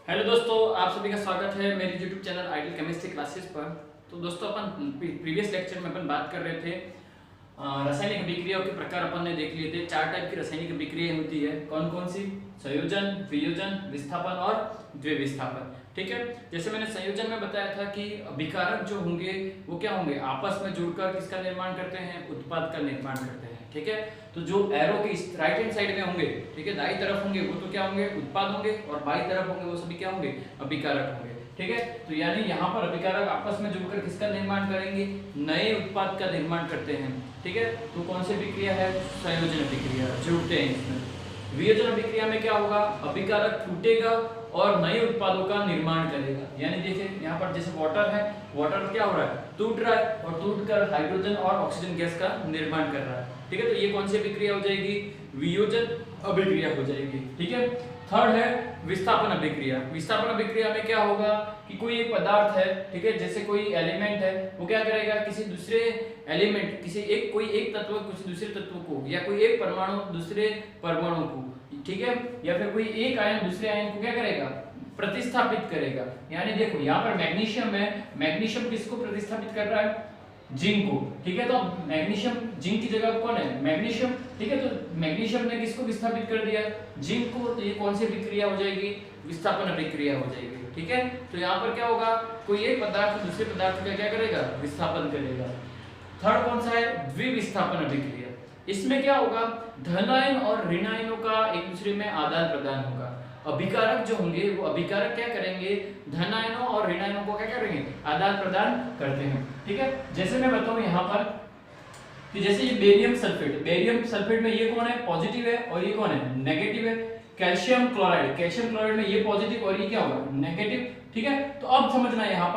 Hello दोस्तों, आप सभी का स्वागत है मेरे YouTube channel ideal chemistry classes पर। तो दोस्तों अपन प्रीवियस लेक्चर में अपन बात कर रहे थे रासायनिक अभिक्रियाओं के प्रकार अपन ने देख लिए थे। 4 टाइप की रासायनिक अभिक्रियाएं होती है। कौन कौन सी? संयोजन, वियोजन, विस्थापन और द्विविस्थापन। ठीक है, जैसे मैंने संयोजन में बताया था कि अभिकारक जो होंगे वो क्या होंगे, आपस में जुड़कर किसका निर्माण करते हैं, उत्पाद का निर्माण करते हैं। ठीक है, तो जो एरो के राइट हैंड साइड में होंगे, ठीक है, दाईं तरफ होंगे वो तो क्या होंगे, उत्पाद होंगे, और बाईं तरफ होंगे वो सभी क्या होंगे, अभिकारक होंगे। ठीक है, तो यानी यहाँ पर अभिकारक आपस में जुड़कर किसका निर्माण करेंगे, नए उत्पाद का निर्माण करते हैं। ठीक है, तो कौन सी अभिक्रिया है, संयोजन अभिक्रिया, जुड़ते हैं इसमें। वियोजन अभिक्रिया में क्या होगा, अभिकारक टूटेगा और नए उत्पादों का निर्माण करेगा। यानी देखिए यहाँ पर जैसे वाटर है, वाटर क्या हो रहा है, टूट रहा है और टूटकर हाइड्रोजन और ऑक्सीजन गैस का निर्माण कर रहा है। ठीक है, तो ये कौन सी अभिक्रिया हो जाएगी, वियोजन अभिक्रिया हो जाएगी। ठीक है, थर्ड है विस्थापन अभिक्रिया। विस्थापन अभिक्रिया में क्या होगा कि कोई एक पदार्थ है, ठीक है, जैसे कोई एलिमेंट है, वो क्या करेगा, किसी दूसरे एलिमेंट, किसी एक कोई एक तत्व किसी दूसरे तत्व को, या कोई एक परमाणु दूसरे परमाणु को, ठीक है, या फिर कोई एक आयन दूसरे आयन को क्या करेगा, प्रतिस्थापित करेगा। यानी देखो यहाँ पर मैग्नीशियम है, मैग्नीशियम किसको प्रतिस्थापित कर रहा है, जिंक को। ठीक है, तो मैग्नीशियम जिंक की जगह कौन है, मैग्नीशियम। ठीक है, तो मैग्नीशियम ने किसको विस्थापित कर दिया, जिंक को। तो ये कौन सी अभिक्रिया हो जाएगी, विस्थापन अभिक्रिया हो जाएगी। ठीक है, तो यहाँ पर क्या होगा, कोई एक पदार्थ दूसरे पदार्थ का क्या करेगा, विस्थापन करेगा। थर्ड कौन सा है, द्विविस्थापन अभिक्रिया। इसमें क्या होगा, धन आयन और ऋण आयनों का एक दूसरे में आदान प्रदान होगा। अभिकारक जो होंगे वो अभिकारक क्या करेंगे, धन आयनों और ऋण आयनों को क्या करेंगे, आदान प्रदान करते हैं। ठीक है, जैसे मैं बताऊं यहाँ पर कि जैसे ये बेरियम सल्फेट, बेरियम सल्फेट में ये कौन है, पॉजिटिव है, और ये कौन है, नेगेटिव है। कैल्शियम क्लोराइड, कैल्शियम क्लोराइड में ये पॉजिटिव और ये क्या होगा, नेगेटिव। ठीक है, तो अब समझना यहाँ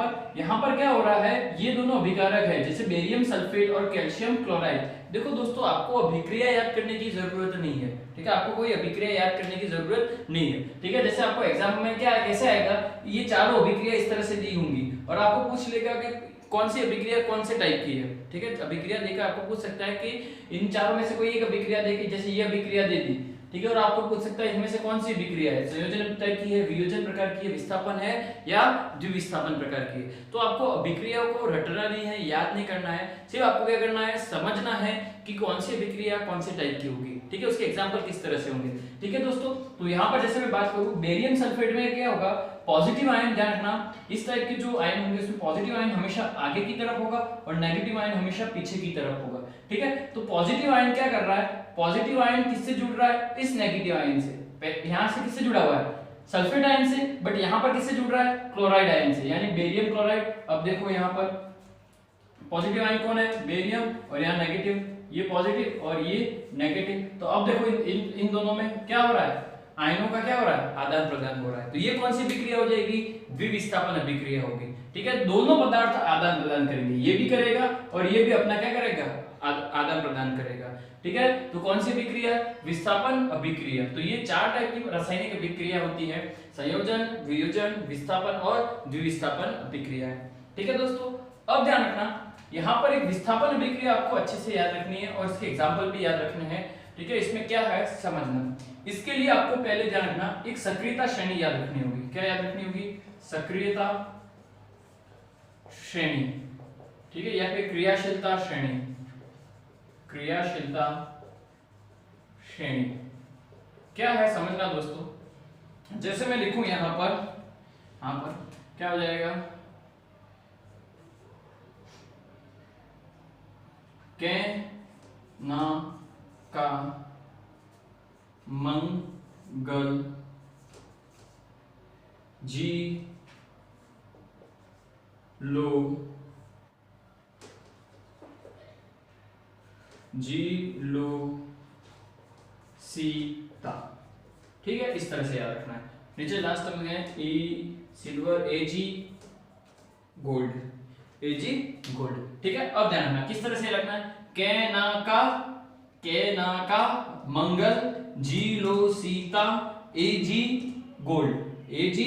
पर क्या हो रहा है, ये दोनों अभिकारक है, जैसे बेरियम सल्फेट और कैल्शियम क्लोराइड। देखो दोस्तों, आपको अभिक्रिया याद करने की जरूरत नहीं है। ठीक है, आपको कोई अभिक्रिया याद करने की जरूरत नहीं है। ठीक है, जैसे आपको एग्जाम में क्या कैसे आएगा, ये चारों अभिक्रिया इस तरह से दी होंगी और आपको पूछ लेगा कि कौन सी अभिक्रिया कौन से टाइप की है। ठीक है, अभिक्रिया देकर आपको पूछ सकता है कि इन चारों में से कोई एक अभिक्रिया देके, जैसे ये अभिक्रिया दे दी, ठीक है, और आपको पूछ सकता है इनमें से कौन सी अभिक्रिया है, संयोजन टाइप की है, वियोजन प्रकार की है, विस्थापन है या द्विविस्थापन प्रकार की है। तो आपको अभिक्रियाओं को रटना नहीं है, याद नहीं करना है, सिर्फ आपको क्या करना है, समझना है कि कौन सी अभिक्रिया कौन से टाइप की होगी। ठीक है, उसके एग्जांपल किस तरह से होंगे। ठीक है दोस्तों, तो यहाँ पर जैसे मैं बात करूँ, बेरियम सल्फेट में क्या होगा, पॉजिटिव आयन, ध्यान रखना, इस टाइप के जो आयन होंगे उसमें पॉजिटिव आयन हमेशा आगे की तरफ होगा और नेगेटिव आयन हमेशा पीछे की तरफ होगा। ठीक है, तो पॉजिटिव आयन क्या कर रहा है, पॉजिटिव आयन किससे जुड़ रहा है, इस नेगेटिव आयन से। यहां से किससे जुड़ा हुआ है, सल्फेट आयन से, बट यहां पर किससे जुड़ रहा है, क्लोराइड आयन से, यानी बेरियम क्लोराइड। अब देखो यहाँ पर पॉजिटिव आयन कौन है, बेरियम, और यहाँ नेगेटिव, ये पॉजिटिव और ये नेगेटिव। तो अब देखो इन दोनों में क्या हो रहा है, आयनों का क्या हो रहा है, आदान प्रदान हो रहा है। तो ये कौन सी अभिक्रिया हो जाएगी, द्विविस्थापन अभिक्रिया होगी। ठीक है, दोनों पदार्थ आदान प्रदान करेंगे, ये भी करेगा और ये भी अपना क्या करेगा, आदान प्रदान करेगा। ठीक है, तो कौन सी अभिक्रिया, विस्थापन अभिक्रिया। तो ये 4 टाइप की रासायनिक अभिक्रिया होती है, संयोजन, वियोजन, विस्थापन और द्विविस्थापन अभिक्रिया। ठीक है दोस्तों, अब ध्यान रखना, यहाँ पर एक विस्थापन अभिक्रिया आपको अच्छे से याद रखनी है और इसके एग्जाम्पल भी याद रखने हैं। ठीक है, इसमें क्या है समझना, इसके लिए आपको पहले ध्यान रखना, एक सक्रियता श्रेणी याद रखनी होगी। क्या याद रखनी होगी, सक्रियता श्रेणी। ठीक है, या फिर क्रियाशीलता श्रेणी, क्रियाशीलता श्रेणी क्या है समझना दोस्तों। जैसे मैं लिखूं यहां पर क्या हो जाएगा, के ना का मंगल जी लो सीता। ठीक है, इस तरह से याद रखना है। नीचे लास्ट में है ई सिल्वर, ए जी गोल्ड, ए जी गोल्ड। ठीक है, अब ध्यान रखना किस तरह से रखना है, के ना का मंगल जी लो सीता, ए जी गोल्ड, ए जी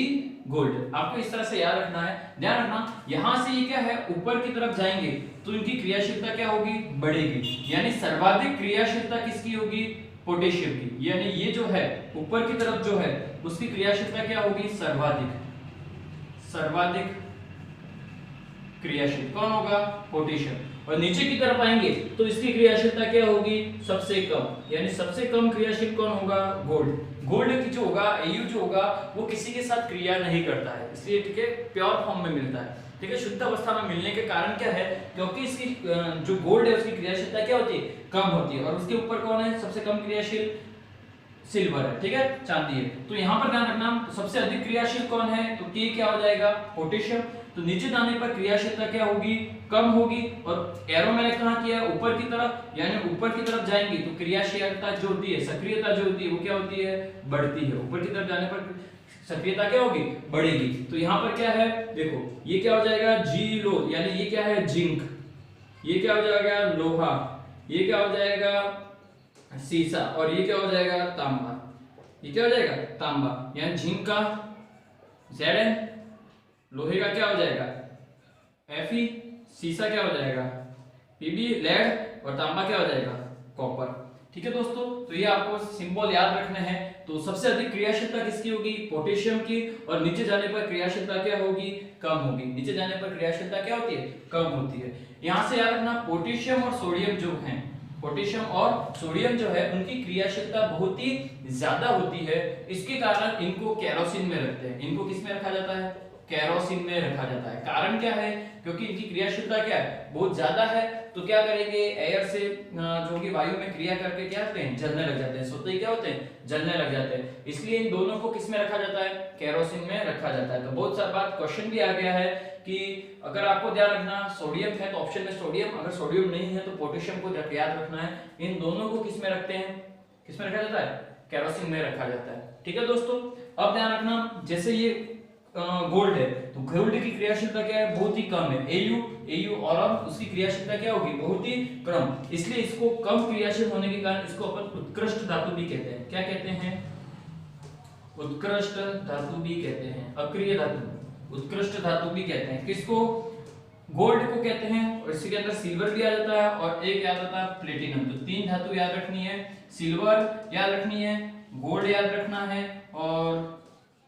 गोल्ड। आपको इस तरह से याद रखना है। ध्यान रखना, यहां से ये क्या है, ऊपर की तरफ जाएंगे तो इनकी क्रियाशीलता क्या होगी, बढ़ेगी। यानी सर्वाधिक क्रियाशीलता किसकी होगी, पोटेशियम की, यानी ये जो है ऊपर की तरफ जो है उसकी क्रियाशीलता क्या होगी, सर्वाधिक, सर्वाधिक क्रियाशील कौन होगा, पोटेशियम। और नीचे की तरफ आएंगे तो इसकी क्रियाशीलता क्या होगी, सबसे कम, यानी सबसे कम क्रियाशील कौन होगा, गोल्ड। गोल्ड की जो होगा Au जो होगा वो किसी के साथ क्रिया नहीं करता है, इसलिए ठीक है प्योर फॉर्म में मिलता है, ठीक है। शुद्ध अवस्था में मिलने के कारण क्या है, क्योंकि इसकी जो गोल्ड है उसकी क्रियाशीलता क्या होती है, कम होती है। और उसके ऊपर कौन है सबसे कम क्रियाशील, सिल्वर है, ठीक है, चांदी है। तो यहाँ पर ध्यान रखना सबसे अधिक क्रियाशील कौन है, तो K क्या हो जाएगा, पोटेशियम। तो नीचे जाने पर क्रियाशीलता क्या होगी, कम होगी। और एरो मैंने कहा किया ऊपर की तरफ, यानी ऊपर की तरफ जाएंगे तो क्रियाशीलता जो होती है, सक्रियता जो होती है वो क्या होती है, बढ़ती है। ऊपर की तरफ जाने पर सक्रियता क्या होगी, बढ़ेगी। तो यहाँ पर क्या है, देखो ये क्या हो जाएगा, जी लो, यानी ये क्या है, जिंक, ये क्या हो जाएगा, लोहा, ये क्या हो जाएगा, सीसा, और ये क्या हो जाएगा, तांबा, ये क्या हो जाएगा, तांबा। यानी जिंक का Zn, लोहे का क्या हो जाएगा, Fe, सीसा क्या हो जाएगा, Pb, लेड, और तांबा क्या हो जाएगा, कॉपर। ठीक है दोस्तों, तो ये आपको सिंबल याद रखना है। तो सबसे अधिक क्रियाशीलता किसकी होगी, पोटेशियम की, और नीचे जाने पर क्रियाशीलता क्या होगी, कम होगी। नीचे जाने पर क्रियाशीलता क्या होती है, कम होती है। यहां से याद रखना पोटेशियम और सोडियम जो हैं, पोटेशियम और सोडियम जो है उनकी क्रियाशीलता बहुत ही ज्यादा होती है। इसके कारण इनको केरोसिन में रखते हैं। इनको किस में रखा जाता है, केरोसिन में रखा जाता है। कारण क्या है, क्योंकि इनकी क्रियाशीलता क्या है, बहुत ज्यादा है। तो क्या करेंगे, एयर से जो कि वायु में क्रिया करके क्या होते हैं, जलने लग जाते हैं। स्वतः ही क्या होते हैं, जलने लग जाते हैं। इसलिए इन दोनों को किस में रखा जाता है, केरोसिन में रखा जाता है। तो बहुत सारी बात क्वेश्चन भी आ गया है कि अगर आपको ध्यान रखना सोडियम है तो ऑप्शन में सोडियम, अगर सोडियम नहीं है तो पोटेशियम को याद रखना है। इन दोनों को किस में रखते हैं, किस में रखा जाता है, केरोसिन में रखा जाता है। ठीक है दोस्तों, अब ध्यान रखना जैसे ये गोल्ड है तो गोल्ड की क्रियाशीलता क्या है, बहुत ही कम है। Au और उसकी क्रियाशीलता क्या होगी, बहुत ही कम। इसलिए इसको कम क्रियाशील होने के कारण इसको अपन उत्कृष्ट धातु भी कहते हैं। क्या कहते हैं, उत्कृष्ट धातु भी कहते हैं, अक्रिय धातु, उत्कृष्ट धातु भी कहते हैं। किसको, गोल्ड को कहते हैं। और इसके अंदर सिल्वर भी आ जाता है और एक याद आता है प्लेटिनम। तो तीन धातु याद रखनी है, सिल्वर याद रखनी है, गोल्ड याद रखना है और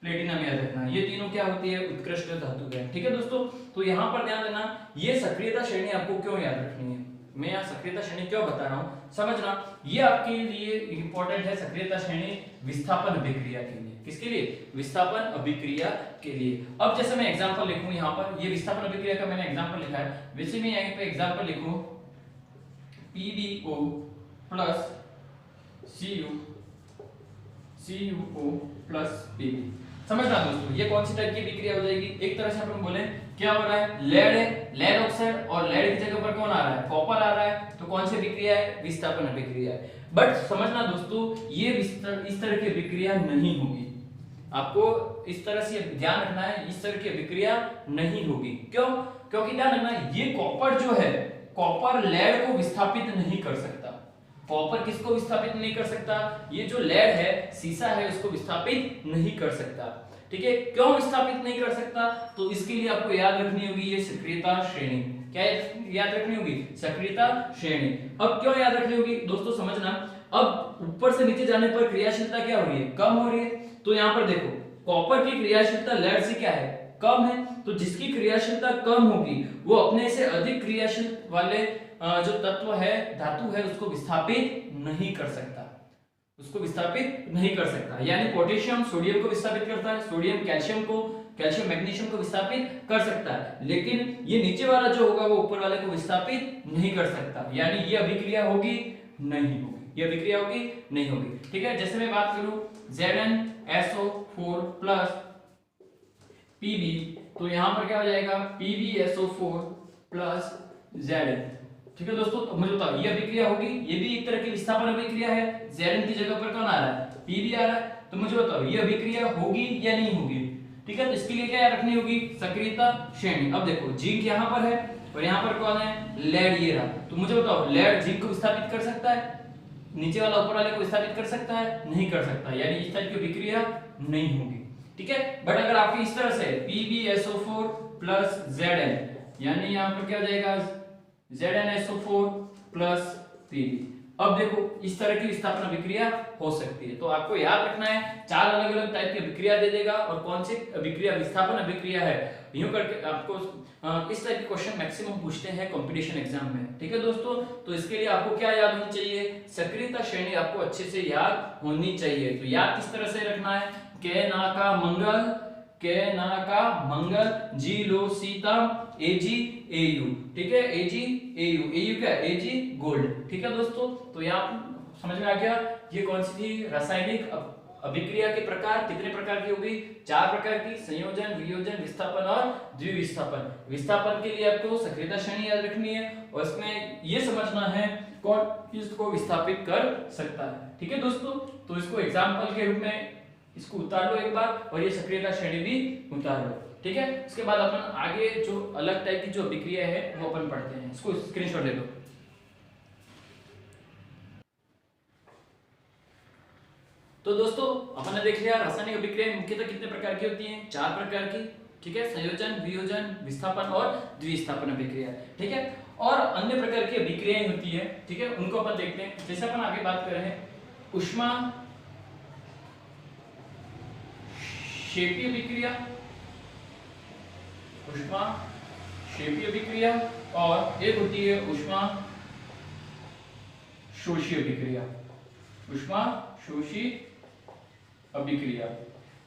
प्लेटिनम याद रखना है। ये तीनों क्या होती है, उत्कृष्ट धातु है। ठीक है दोस्तों, तो यहाँ पर ध्यान देना ये सक्रियता श्रेणी आपको क्यों याद रखनी है, मैं यहाँ सक्रियता श्रेणी क्यों बता रहा हूँ, समझना ये आपके लिए इंपॉर्टेंट है। सक्रियता श्रेणी विस्थापन अभिक्रिया के लिए, किसके लिए, विस्थापन अभिक्रिया के लिए। अब जैसे मैं एग्जांपल लिखूं, यहाँ पर ये विस्थापन अभिक्रिया का मैंने एग्जांपल लिखा है, वैसे मैं यहाँ पे एग्जांपल लिखूं PbO plus CuO plus Pb। समझना दोस्तों, ये कौन सी टाइप की विक्रिया हो जाएगी, एक तरह से अपन बोले क्या हो रहा है, लेड है, लेड ऑक्साइड, और लेड की जगह पर कौन आ रहा है, कॉपर आ रहा है। तो कौन सी विक्रिया है, विस्थापन अभिक्रिया है। बट समझना दोस्तों, ये इस तरह की विक्रिया नहीं होगी। आपको इस तरह से ध्यान रखना है, इस तरह की विक्रिया नहीं होगी। क्यों, क्योंकि ध्यान रखना ये कॉपर जो है, कॉपर लेड को विस्थापित नहीं कर सकता। कॉपर किसको विस्थापित नहीं कर सकता, ये जो लेड है, सीसा है, उसको विस्थापित नहीं कर सकता। ठीक है, क्यों विस्थापित नहीं कर सकता, तो इसके लिए आपको याद रखनी होगी ये सक्रियता श्रेणी। क्या याद रखनी होगी, सक्रियता श्रेणी। अब क्यों याद रखनी होगी दोस्तों, समझना, अब ऊपर से नीचे जाने पर क्रियाशीलता क्या हो रही है, कम हो रही है। तो यहाँ पर देखो कॉपर की क्रियाशीलता लेड से क्या है, कम है। तो जिसकी क्रियाशीलता कम होगी वो अपने से अधिक क्रियाशील वाले जो तत्व है, धातु है, उसको विस्थापित नहीं कर सकता, उसको विस्थापित नहीं कर सकता। यानी पोटेशियम सोडियम को विस्थापित करता है, सोडियम कैल्शियम को, कैल्शियम मैग्नीशियम को विस्थापित कर सकता है, लेकिन ये नीचे वाला जो होगा वो ऊपर वाले को विस्थापित नहीं कर सकता। यानी ये अभिक्रिया होगी नहीं होगी, ये अभिक्रिया होगी नहीं होगी। ठीक है, जैसे मैं बात करूं ZnSO4 प्लस Pb, तो यहां पर क्या हो जाएगा, PbSO4 प्लस Zn। ठीक है दोस्तों, तो मुझे बताओ ये अभिक्रिया होगी, ये भी एक तरह की विस्थापन अभिक्रिया है। Zn की जगह पर कौन आ रहा है, Pb आ रहा है। तो मुझे बताओ ये अभिक्रिया होगी या नहीं होगी। ठीक है, तो इसके लिए क्या रखनी होगी, सक्रियता श्रेणी। अब देखो जिंक यहाँ पर है और यहाँ पर कौन है, लेड, ये रहा। तो मुझे बताओ लेड जिंक को विस्थापित कर सकता है, नीचे वाला ऊपर वाले को विस्थापित कर सकता है, नहीं कर सकता। यानी इस टाइप की अभिक्रिया नहीं होगी। ठीक है, बट अगर आपकी इस तरह से PbSO4 प्लस Zn, यानी यहाँ पर क्या हो जाएगा, ZnSO4 प्लस Pb। अब देखो इस तरह की विस्थापन अभिक्रिया हो सकती है। तो आपको याद रखना है 4 अलग अलग टाइप की अभिक्रिया दे देगा और कौन सी अभिक्रिया विस्थापन अभिक्रिया है, यूं करके आपको इस टाइप के क्वेश्चन मैक्सिमम पूछते हैं कंपटीशन एग्जाम में। ठीक है दोस्तों, तो इसके लिए आपको क्या याद होनी चाहिए, सक्रियता श्रेणी आपको अच्छे से याद होनी चाहिए। तो याद किस तरह से रखना है, के ना का मंगल, के ना का मंगल, जी लो सीता, एजी एयू। ठीक है, एजी एयू, एयू क्या, एजी गोल्ड। ठीक है दोस्तों, तो यहाँ समझ में आ गया ये कौन सी थी, रासायनिक अभिक्रिया के प्रकार। कितने प्रकार की होगी, 4 प्रकार की, संयोजन, वियोजन, विस्थापन और द्विविस्थापन। विस्थापन के लिए आपको सक्रियता श्रेणी याद रखनी है और इसमें ये समझना है कौन किसको विस्थापित कर सकता है। ठीक है दोस्तों, तो इसको एग्जाम्पल के रूप में इसको उतार लो एक बार और ये सक्रियता श्रेणी भी उतार लो। ठीक है, उसके बाद अपन आगे जो अलग टाइप की जो अभिक्रिया है वो अपन पढ़ते हैं। इसको स्क्रीनशॉट ले लो। तो दोस्तों अपन ने देख लिया रासायनिक अभिक्रिया मुख्यतः कितने प्रकार की होती हैं, 4 प्रकार की। ठीक है, संयोजन, वियोजन, विस्थापन और द्विस्थापन अभिक्रिया। ठीक है, और अन्य प्रकार की अभिक्रियाएं होती है। ठीक है, उनको अपन देखते हैं। जैसे अपन आगे बात कर रहे हैं उष्मा क्षेपीय अभिक्रिया, उष्मा क्षेपीय अभिक्रिया, और एक होती है उष्मा शोषी अभिक्रिया। उष्मा शोषी अभिक्रिया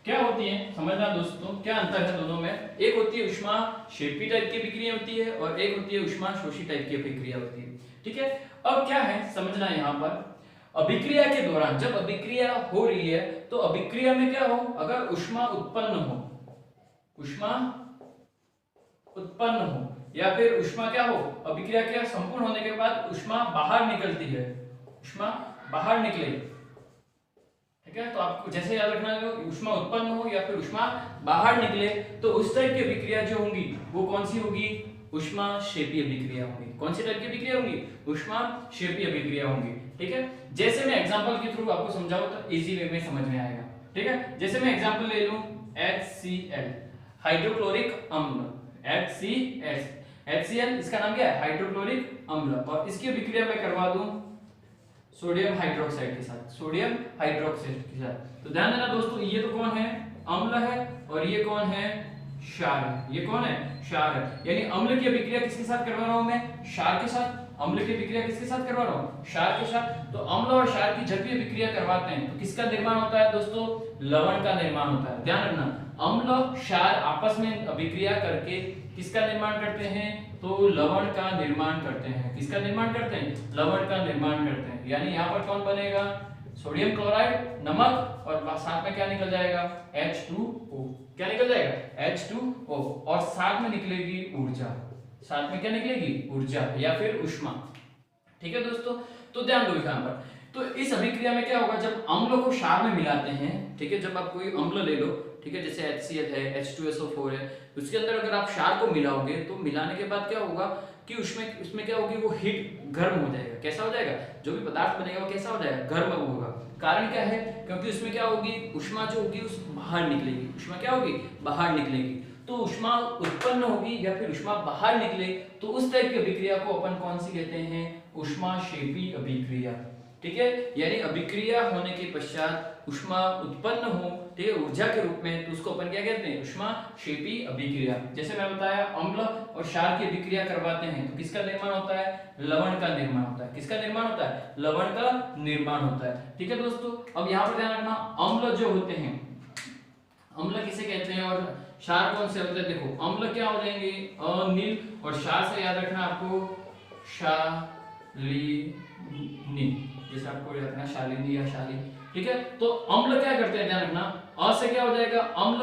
क्या होती है समझना दोस्तों, क्या अंतर है दोनों में। एक होती है उष्मा क्षेपी टाइप की अभिक्रिया होती है और एक होती है उष्मा शोषी टाइप की अभिक्रिया होती है। ठीक है, अब क्या है समझना, यहाँ पर अभिक्रिया के दौरान जब अभिक्रिया हो रही है तो अभिक्रिया में क्या हो, अगर उष्मा उत्पन्न हो, उष्मा उत्पन्न हो या फिर उष्मा क्या हो, अभिक्रिया के संपूर्ण होने के बाद उष्मा बाहर निकलती है, उष्मा बाहर निकले। ठीक है, तो आपको जैसे याद रखना है उष्मा उत्पन्न हो या फिर उष्मा बाहर निकले तो उस टाइप की अभिक्रिया जो होंगी वो कौन सी होगी, उष्मा क्षेपी अभिक्रिया होगी। कौन सी टाइप की अभिक्रिया होंगी, उष्मा क्षेपी अभिक्रिया होंगी। ठीक है, जैसे मैं एग्जांपल के थ्रू आपको समझाऊं तो इजी वे में समझ में आएगा। ठीक है, जैसे मैं एग्जांपल ले लूं HCl हाइड्रोक्लोरिक अम्ल, HCl इसका नाम क्या है, हाइड्रोक्लोरिक अम्ल, और इसकी अभिक्रिया मैं करवा दूं सोडियम हाइड्रोक्साइड के साथ, सोडियम हाइड्रोक्साइड के साथ। तो ध्यान देना दोस्तों, ये तो कौन है, अम्ल है, और ये कौन है, क्षार है। ये कौन है, क्षार है। यानी अम्ल की अभिक्रिया किसके साथ करवा रहा हूं मैं, क्षार के साथ। अम्ल की अभिक्रिया किसके साथ करवा रहा हूं, क्षार के साथ। तो अम्ल और क्षार की जब भी अभिक्रिया करवाते हैं तो किसका निर्माण होता है दोस्तों, लवण का निर्माण होता है। ध्यान रखना, अम्ल क्षार आपस में अभिक्रिया करके किसका निर्माण करते हैं, तो लवण का निर्माण करते हैं। किसका निर्माण करते हैं, लवण का निर्माण करते हैं। यानी यहाँ पर कौन बनेगा, सोडियम क्लोराइड, नमक, और साथ में क्या निकल जाएगा, H2O। क्या निकल जाएगा, H2O, और साथ में निकलेगी ऊर्जा। साथ में क्या निकलेगी, ऊर्जा या फिर उष्मा। ठीक है दोस्तों, तो ध्यान दो यहाँ पर। तो इस अभिक्रिया में क्या होगा, जब अम्लों को क्षार में मिलाते हैं, ठीक है, जब आप कोई अम्ल ले लो, ठीक है, जैसे HCl है, H2SO4 है, उसके अंदर अगर आप क्षार को मिलाओगे तो मिलाने के बाद क्या होगा कि उसमें क्या होगी, वो हीट गर्म हो जाएगा। कैसा हो जाएगा, जो भी पदार्थ बनेगा वो कैसा हो जाएगा, गर्म होगा। कारण क्या है, क्योंकि उसमें क्या होगी, उष्मा जो होगी उस बाहर निकलेगी। उष्मा क्या होगी, बाहर निकलेगी। तो उष्मा उत्पन्न होगी या फिर उष्मा बाहर निकले तो उस टाइप की अभिक्रिया को अपन कौन सी कहते हैं, उष्माक्षेपी अभिक्रिया। ठीक है, यानी अभिक्रिया होने के पश्चात उष्मा उत्पन्न हो, ठीक है, ऊर्जा के रूप में, तो उसको अपन क्या कहते हैं, उष्माक्षेपी अभिक्रिया। जैसे मैं बताया अम्ल और क्षार की अभिक्रिया करवाते हैं तो किसका निर्माण होता है, लवण का निर्माण होता है। किसका निर्माण होता है, लवण का निर्माण होता है। ठीक है दोस्तों, अब यहाँ पर ध्यान रखना, अम्ल जो होते हैं, अम्ल किसे कहते हैं और क्षार कौन से होते हैं। देखो अम्ल क्या हो जाएंगे, अनिल, और क्षार से याद रखना आपको शालिनी, जैसे आपको याद रखना शालिनी या शाली। ठीक है, तो अम्ल क्या करते हैं, ध्यान रखना, अ से क्या हो जाएगा अम्ल,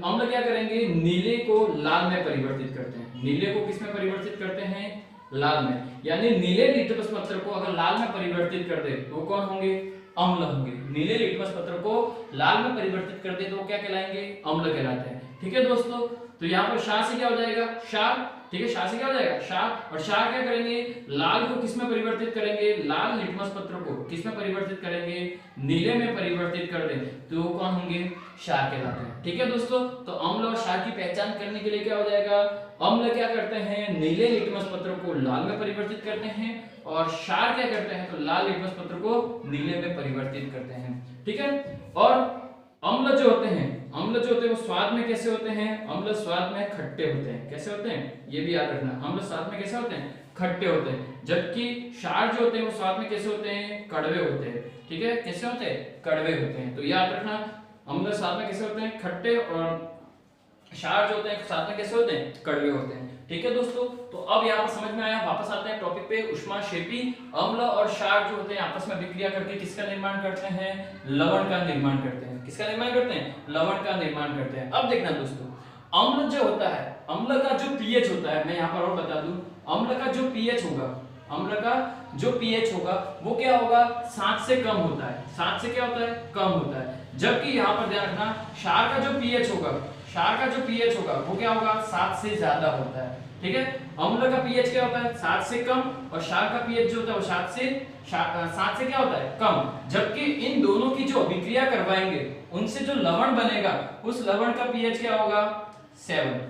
अम्ल क्या करेंगे, नीले को लाल में परिवर्तित करते हैं। नीले को किस में परिवर्तित करते हैं, लाल में। यानी नीले लिटमस पत्र को अगर लाल में परिवर्तित कर दे तो कौन होंगे, अम्ल होंगे। नीले लिटमस पत्र को लाल में परिवर्तित कर दे तो क्या कहलाएंगे, अम्ल कहलाते हैं। ठीक है दोस्तों, तो यहाँ पर क्षार से क्या हो जाएगा, क्षार, ठीक है, क्षार से क्या हो जाएगा क्षार, और क्षार क्या करेंगे, लाल को किस में परिवर्तित करेंगे, लाल लिटमस पत्र को किस में परिवर्तित करेंगे, नीले में परिवर्तित कर दें तो वो कौन होंगे, क्षार कहलाते हैं। ठीक है दोस्तों, तो अम्ल और क्षार की पहचान करने के लिए क्या हो जाएगा, अम्ल क्या करते हैं, नीले लिटमस पत्र को लाल में परिवर्तित करते हैं, और क्षार क्या करते हैं, तो लाल लिटमस पत्र को नीले में परिवर्तित करते हैं। ठीक है, और अम्ल जो होते हैं, अम्ल जो होते हैं वो स्वाद में कैसे होते हैं, अम्ल स्वाद में खट्टे होते हैं। कैसे होते हैं, ये भी याद रखना, अम्ल स्वाद में कैसे होते हैं, खट्टे होते हैं, जबकि क्षार जो होते हैं वो स्वाद में कैसे होते हैं, कड़वे होते हैं। ठीक है, कैसे होते हैं, कड़वे होते हैं। तो याद रखना, अम्ल स्वाद में कैसे होते हैं, खट्टे, और क्षार जो होते हैं साथ में कैसे होते हैं, कड़वे होते हैं। ठीक है दोस्तों, तो अब यहाँ पर समझ में आया। वापस आते हैं टॉपिक पे। ऊष्माक्षेपी अम्ल और क्षार जो होते हैं आपस में अभिक्रिया करके किसका निर्माण करते हैं, लवण का निर्माण करते हैं। किसका निर्माण करते हैं, लवण का निर्माण करते हैं। अब देखना दोस्तों, अम्ल जो होता है, अम्ल का जो पीएच होता है, मैं यहाँ पर और बता दूं, अम्ल का जो पीएच होगा, अम्ल का जो पीएच होगा वो क्या होगा, 7 से कम होता है। 7 से क्या होता है, कम होता है। जबकि यहाँ पर ध्यान रखना, क्षार का जो पीएच होगा, क्षार का जो पीएच होगा वो क्या होगा, 7 से ज्यादा होता है। ठीक है, अम्ल का पीएच क्या होता है, 7 से कम, और क्षार का पीएच जो होता है वो 7 से क्या होता है, कम। जबकि इन दोनों की जो अभिक्रिया करवाएंगे उनसे जो लवण बनेगा उस लवण का पीएच क्या होगा, 7,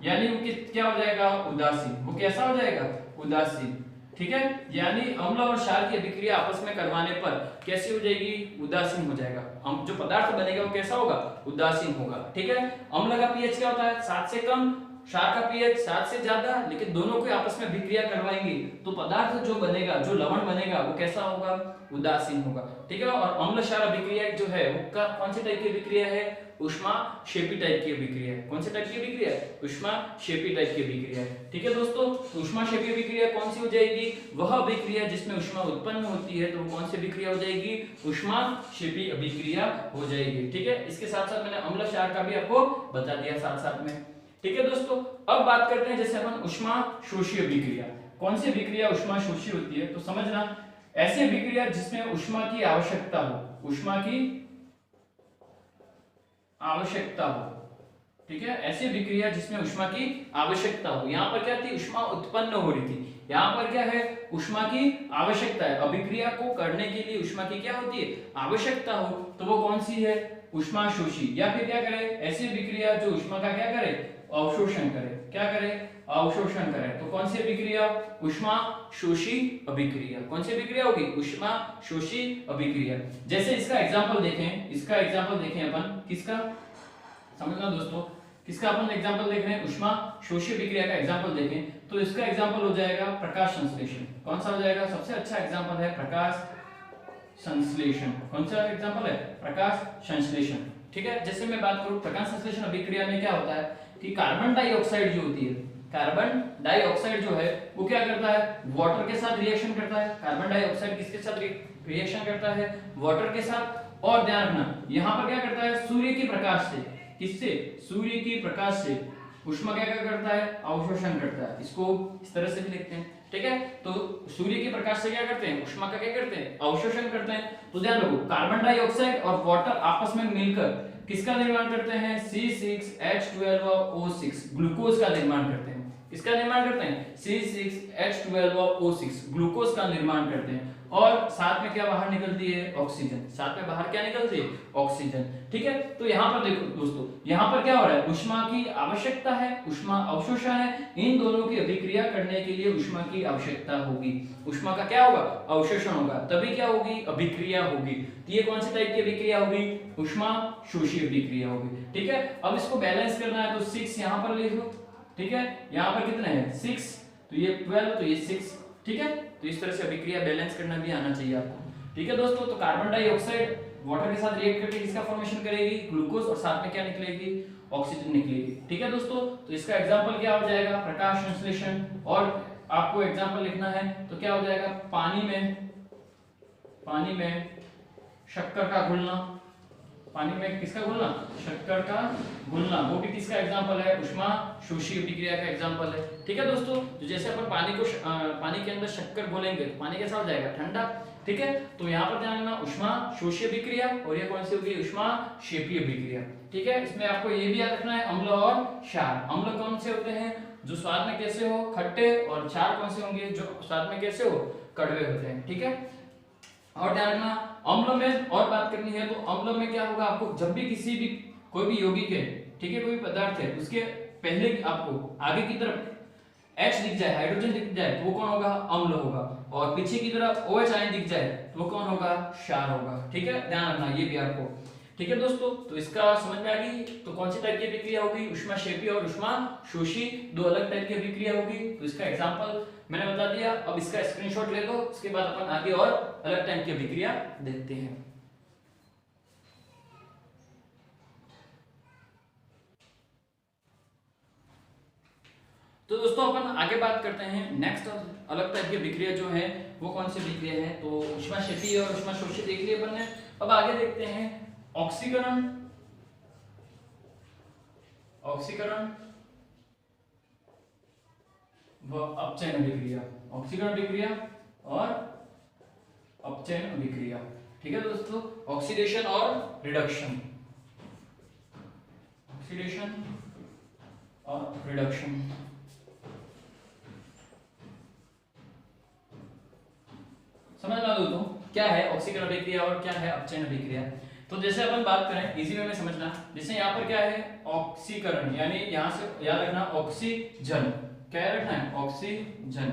यानी वो क्या हो जाएगा, उदासीन। वो कैसा हो जाएगा, उदासीन। ठीक है, यानी अम्ल और क्षार की अभिक्रिया आपस में करवाने पर कैसी हो जाएगी, उदासीन हो जाएगा। जो पदार्थ बनेगा वो कैसा होगा, उदासीन होगा। ठीक है, अम्ल का पीएच क्या होता है, 7 से कम, क्षार का पीएच 7 से ज्यादा, लेकिन दोनों को आपस में अभिक्रिया करवाएंगे तो पदार्थ जो बनेगा, जो लवण बनेगा वो कैसा होगा, उदासीन होगा। ठीक है, और अम्ल क्षार अभिक्रिया जो है वो कौन से टाइप की अभिक्रिया है, ऊष्माक्षेपी टाइप की अभिक्रिया है। कौन से टाइप की अभिक्रिया है, ऊष्माक्षेपी टाइप की अभिक्रिया है। ठीक है दोस्तों, ऊष्माक्षेपी अभिक्रिया कौन सी हो जाएगी, वह अभिक्रिया जिसमें ऊष्मा उत्पन्न होती है, तो कौन सी अभिक्रिया हो जाएगी, ऊष्माक्षेपी अभिक्रिया हो जाएगी। ठीक है, इसके साथ साथ मैंने अम्ल क्षार का भी आपको बता दिया साथ साथ में। ठीक है दोस्तों, अब बात करते हैं जैसे अपन ऊष्माशोषी अभिक्रिया, कौन सी अभिक्रिया ऊष्माशोषी होती है, तो समझना, ऐसी अभिक्रिया जिसमें ऊष्मा की आवश्यकता हो, ऊष्मा की आवश्यकता हो। ठीक है, ऐसी अभिक्रिया जिसमें ऊष्मा की आवश्यकता हो। यहाँ पर क्या थी, ऊष्मा उत्पन्न हो रही थी, यहाँ पर क्या है, ऊष्मा की आवश्यकता है। अभिक्रिया को करने के लिए ऊष्मा की क्या होती है, आवश्यकता हो, तो वो कौन सी है, ऊष्माशोषी। या फिर क्या करे, ऐसी अभिक्रिया जो ऊष्मा का क्या करे, अवशोषण करे। क्या करे, अवशोषण करे। तो कौन सी अभिक्रिया, ऊष्माशोषी अभिक्रिया। कौन सी अभिक्रिया होगी, ऊष्माशोषी अभिक्रिया। जैसे इसका एग्जांपल देखें, इसका एग्जांपल देखें अपन, किसका, समझना दोस्तों, किसका अपन एग्जांपल देख रहे हैं, ऊष्माशोषी अभिक्रिया का एग्जांपल देखें तो इसका एग्जांपल हो जाएगा प्रकाश संश्लेषण। कौन सा हो जाएगा, सबसे अच्छा एग्जांपल है प्रकाश संश्लेषण। कौन सा एग्जांपल है, प्रकाश संश्लेषण। ठीक है, जैसे मैं बात करूं प्रकाश संश्लेषण अभिक्रिया में क्या होता है कि कार्बन डाइऑक्साइड जो होती है, कार्बन डाइऑक्साइड जो है वो क्या करता है, वाटर के साथ रिएक्शन करता है। कार्बन डाइऑक्साइड किसके साथ रिएक्शन करता है, वाटर के साथ। और ध्यान रखना, यहाँ पर क्या करता है, सूर्य के प्रकाश से, किससे, सूर्य की प्रकाश से ऊष्मा क्या करता है, अवशोषण करता है। इसको इस तरह से भी लिखते हैं। ठीक है, तो सूर्य के प्रकाश से क्या करते हैं, ऊष्मा का क्या करते हैं, अवशोषण करते हैं। तो ध्यान रखो, कार्बन डाइऑक्साइड और वाटर आपस में मिलकर किसका निर्माण करते हैं, C6H12O6 ग्लूकोज का निर्माण करते हैं। किसका निर्माण करते हैं, C6H12O6 ग्लूकोज का निर्माण करते हैं। और साथ में क्या बाहर निकलती है, ऑक्सीजन। साथ में बाहर क्या निकलती है, ऑक्सीजन। ठीक है, तो यहाँ पर देखो दोस्तों, यहाँ पर क्या हो रहा है, ऊष्मा की आवश्यकता है, ऊष्मा अवशोषण है। इन दोनों की अभिक्रिया करने के लिए ऊष्मा की आवश्यकता होगी। ऊष्मा का क्या होगा, अवशोषण होगा, तभी क्या होगी, अभिक्रिया होगी। तो ये कौन सी टाइप की अभिक्रिया होगी, ऊष्माशोषी अभिक्रिया होगी। ठीक है, अब इसको बैलेंस करना है तो 6 यहाँ पर लिख लो। ठीक है, यहाँ पर कितने हैं, 6, तो ये 12, तो ये 6। ठीक है, तो इस तरह से अभिक्रिया बैलेंस करना भी आना चाहिए आपको। ठीक है दोस्तों, तो कार्बन डाइऑक्साइड वाटर के साथ रिएक्ट करके किसका फॉर्मेशन करेगी, ग्लूकोज, और साथ में क्या निकलेगी, ऑक्सीजन निकलेगी। ठीक है दोस्तों, तो इसका एग्जांपल क्या हो जाएगा, प्रकाश संश्लेषण। और आपको एग्जांपल लिखना है तो क्या हो जाएगा, पानी में शक्कर का घुलना। पानी में किसका घुलना, शक्कर का घुलना, वो भी किसका एग्जांपल है, ऊष्माशोषी अभिक्रिया का एग्जांपल है। ठीक है दोस्तों, तो जैसे अपन पानी के अंदर शक्कर घोलेंगे तो पानी कैसा हो जाएगा, ठंडा। ठीक है, तो यहाँ पर ध्यान रखना उष्मा शोषीय अभिक्रिया, और ये कौन सी होगी, उष्मा क्षेपीय अभिक्रिया। ठीक है, इसमें आपको ये भी याद रखना है अम्ल और क्षार। अम्ल कौन से होते हैं, जो स्वाद में कैसे हो, खट्टे, और क्षार कौन से होंगे, जो स्वाद में कैसे हो, कड़वे होते हैं। ठीक है, और ध्यान रखना अम्ल में और बात करनी है तो अम्ल में क्या होगा, आपको जब भी किसी भी कोई भी यौगिक है, ठीक है, कोई पदार्थ है, उसके पहले आपको आगे की तरफ H दिख जाए, हाइड्रोजन दिख जाए, तो वो कौन होगा, अम्ल होगा, और पीछे की तरफ OH आयन दिख जाए तो वो कौन होगा, क्षार होगा। ठीक है, ध्यान रखना ये भी आपको। ठीक है दोस्तों, तो इसका समझ में आ गई। तो कौन सी टाइप की अभिक्रिया होगी, उष्मा क्षेपीय और उष्मा शोषी, दो अलग टाइप की अभिक्रिया होगी। तो इसका एग्जांपल मैंने बता दिया, अब इसका स्क्रीनशॉट ले लो, उसके बाद अपन आगे और अलग टाइप की अभिक्रिया देखते हैं। तो दोस्तों अपन आगे बात करते हैं नेक्स्ट अलग टाइप की अभिक्रिया जो है वो कौन सी अभिक्रिया है, तो उष्मा क्षेपीय और उष्मा शोषी देख लिया अपन ने। अब आगे देखते हैं ऑक्सीकरण, ऑक्सीकरण व अपचयन अभिक्रिया, ऑक्सीकरण अभिक्रिया और अपचयन अभिक्रिया। ठीक है दोस्तों, ऑक्सीडेशन और रिडक्शन, ऑक्सीडेशन और रिडक्शन। समझ ला दो क्या है ऑक्सीकरण अभिक्रिया और क्या है अपचयन अभिक्रिया। तो जैसे अपन बात करें इजी वे में समझना, जैसे यहाँ पर क्या है ऑक्सीकरण, यानी यहाँ से याद रखना ऑक्सीजन, क्या रखना है, ऑक्सीजन।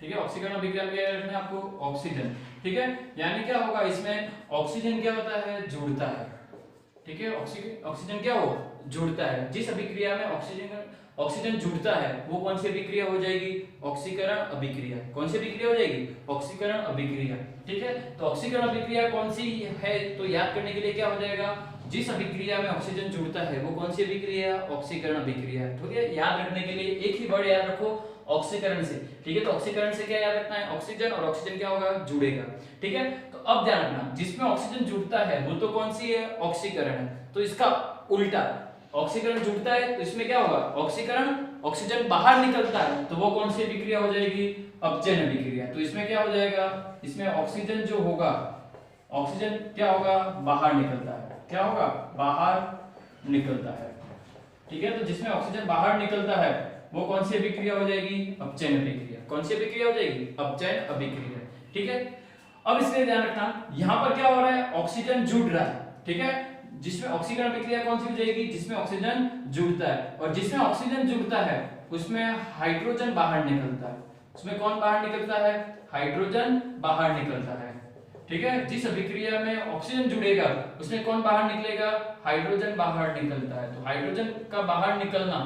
ठीक है, ऑक्सीकरण अभिक्रिया में क्या रखना है आपको, ऑक्सीजन। ठीक है, यानी क्या होगा, इसमें ऑक्सीजन क्या होता है, जुड़ता है। ठीक है, ऑक्सीजन क्या हो, जुड़ता है। जिस अभिक्रिया में ऑक्सीजन जुड़ता है वो कौन सी अभिक्रिया हो जाएगी, ऑक्सीकरण अभिक्रिया। कौन सी अभिक्रिया हो जाएगी, ऑक्सीकरण अभिक्रिया। ठीक है, तो ऑक्सीकरण अभिक्रिया कौन सी है, तो याद करने के लिए क्या हो जाएगा, जिस अभिक्रिया में ऑक्सीजन जुड़ता है वो कौन सी अभिक्रिया, ऑक्सीकरण अभिक्रिया। ठीक है, याद रखने के लिए एक ही वर्ड याद रखो, ऑक्सीकरण से। ठीक है, तो ऑक्सीकरण से क्या याद रखना है, ऑक्सीजन, और ऑक्सीजन क्या होगा, जुड़ेगा। ठीक है, तो अब ध्यान रखना जिसमें ऑक्सीजन जुड़ता है वो तो कौन सी है, ऑक्सीकरण है। तो इसका उल्टा, ऑक्सीकरण जुड़ता है तो इसमें क्या होगा, ऑक्सीकरण, ऑक्सीजन बाहर निकलता है तो वो कौन सी अभिक्रिया हो जाएगी, अपचयन अभिक्रिया। तो इसमें क्या हो जाएगा, इसमें ऑक्सीजन जो होगा, ऑक्सीजन क्या होगा, बाहर निकलता है, क्या होगा, बाहर निकलता है। ठीक है, तो जिसमें ऑक्सीजन बाहर निकलता है वो कौन सी अभिक्रिया हो जाएगी, अपचयन अभिक्रिया। कौन सी अभिक्रिया हो जाएगी, अपचयन अभिक्रिया। ठीक है, अब इसके ध्यान रखना यहां पर क्या हो रहा है, ऑक्सीजन जुड़ रहा है। ठीक है, जिसमें ऑक्सीकरण अभिक्रिया कौन सी हो जाएगी, जिसमें ऑक्सीजन जुड़ता है, और जिसमें ऑक्सीजन जुड़ता है उसमें हाइड्रोजन बाहर निकलता है। उसमें कौन बाहर निकलता है, हाइड्रोजन बाहर निकलता है। ठीक है, जिस अभिक्रिया में ऑक्सीजन जुड़ेगा उसमें कौन बाहर निकलेगा, हाइड्रोजन बाहर निकलता है। तो हाइड्रोजन का बाहर निकलना,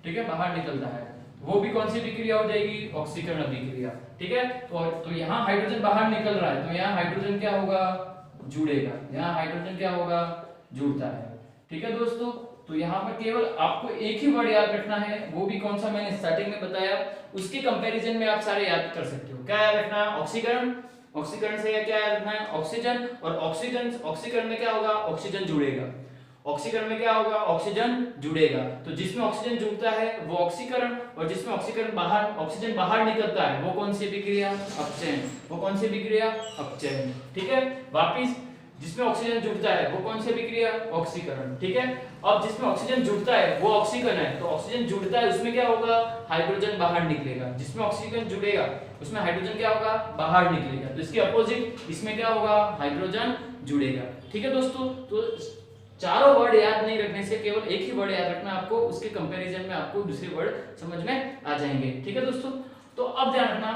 ठीक है, बाहर निकलता है, वो भी कौन सी अभिक्रिया हो जाएगी, ऑक्सीकरण अभिक्रिया। ठीक है, तो यहाँ हाइड्रोजन बाहर निकल रहा है तो यहाँ हाइड्रोजन क्या होगा, जुड़ेगा। यहाँ हाइड्रोजन क्या होगा, जुड़ता है। ठीक है दोस्तों, तो यहाँ पर केवल आपको एक ही वर्ड याद रखना है, वो भी कौन सा मैंने स्टार्टिंग में बताया, उसके कंपैरिजन में आप सारे याद कर सकते हो। क्या याद रखना है, ऑक्सीकरण, ऑक्सीकरण से क्या याद रखना है, ऑक्सीजन, और ऑक्सीजन, ऑक्सीकरण में क्या होगा, ऑक्सीजन जुड़ेगा। ऑक्सीकरण में क्या होगा, ऑक्सीजन जुड़ेगा। तो जिसमें ऑक्सीजन जुड़ता है वो ऑक्सीकरण, और जिसमें ऑक्सीकरण बाहर, ऑक्सीजन बाहर निकलता है वो कौन सी अभिक्रिया, अपचयन। वो कौन सी अभिक्रिया, अपचयन। ठीक है, वापिस जिसमें ऑक्सीजन जुड़ता है वो कौन सी अभिक्रिया, ऑक्सीकरण। ठीक है, अब जिसमें ऑक्सीजन जुड़ता है वो ऑक्सीकरण है, तो ऑक्सीजन जुड़ता है उसमें क्या होगा, हाइड्रोजन बाहर निकलेगा। जिसमें ऑक्सीजन जुड़ेगा उसमें हाइड्रोजन क्या होगा, बाहर निकलेगा। तो इसके अपोजिट इसमें क्या होगा, हाइड्रोजन जुड़ेगा। ठीक है दोस्तों, तो चारों वर्ड याद नहीं रखने से केवल एक ही वर्ड याद रखना आपको, उसके कंपैरिजन में आपको दूसरे वर्ड समझ में आ जाएंगे। ठीक है दोस्तों, तो अब ध्यान रखना,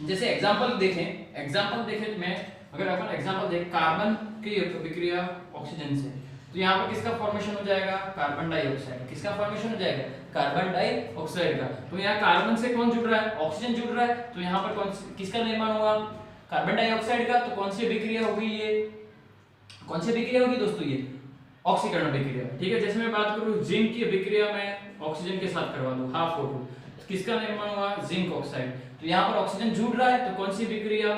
जैसे एग्जांपल देखें मैं अगर अपन एग्जांपल देखें कार्बन की अभिक्रिया ऑक्सीजन से, तो यहाँ पर किसका फॉर्मेशन हो जाएगा, कार्बन डाइऑक्साइड। किसका फॉर्मेशन हो जाएगा, कार्बन डाइऑक्साइड का। तो यहाँ कार्बन से कौन जुड़ रहा है, ऑक्सीजन जुड़ रहा है, तो यहाँ पर किसका निर्माण होगा, कार्बन डाइऑक्साइड का। तो कौन सी अभिक्रिया होगी, ये कौन सी अभिक्रिया होगी दोस्तों, ये ऑक्सीकरण अभिक्रिया। ठीक है, जैसे मैं बात करूं जिंक की अभिक्रिया में ऑक्सीजन के साथ करवा दूं हाफ O2, तो किसका निर्माण हुआ, जिंक ऑक्साइड। तो यहाँ पर ऑक्सीजन जुड़ रहा है तो कौन सी अभिक्रिया,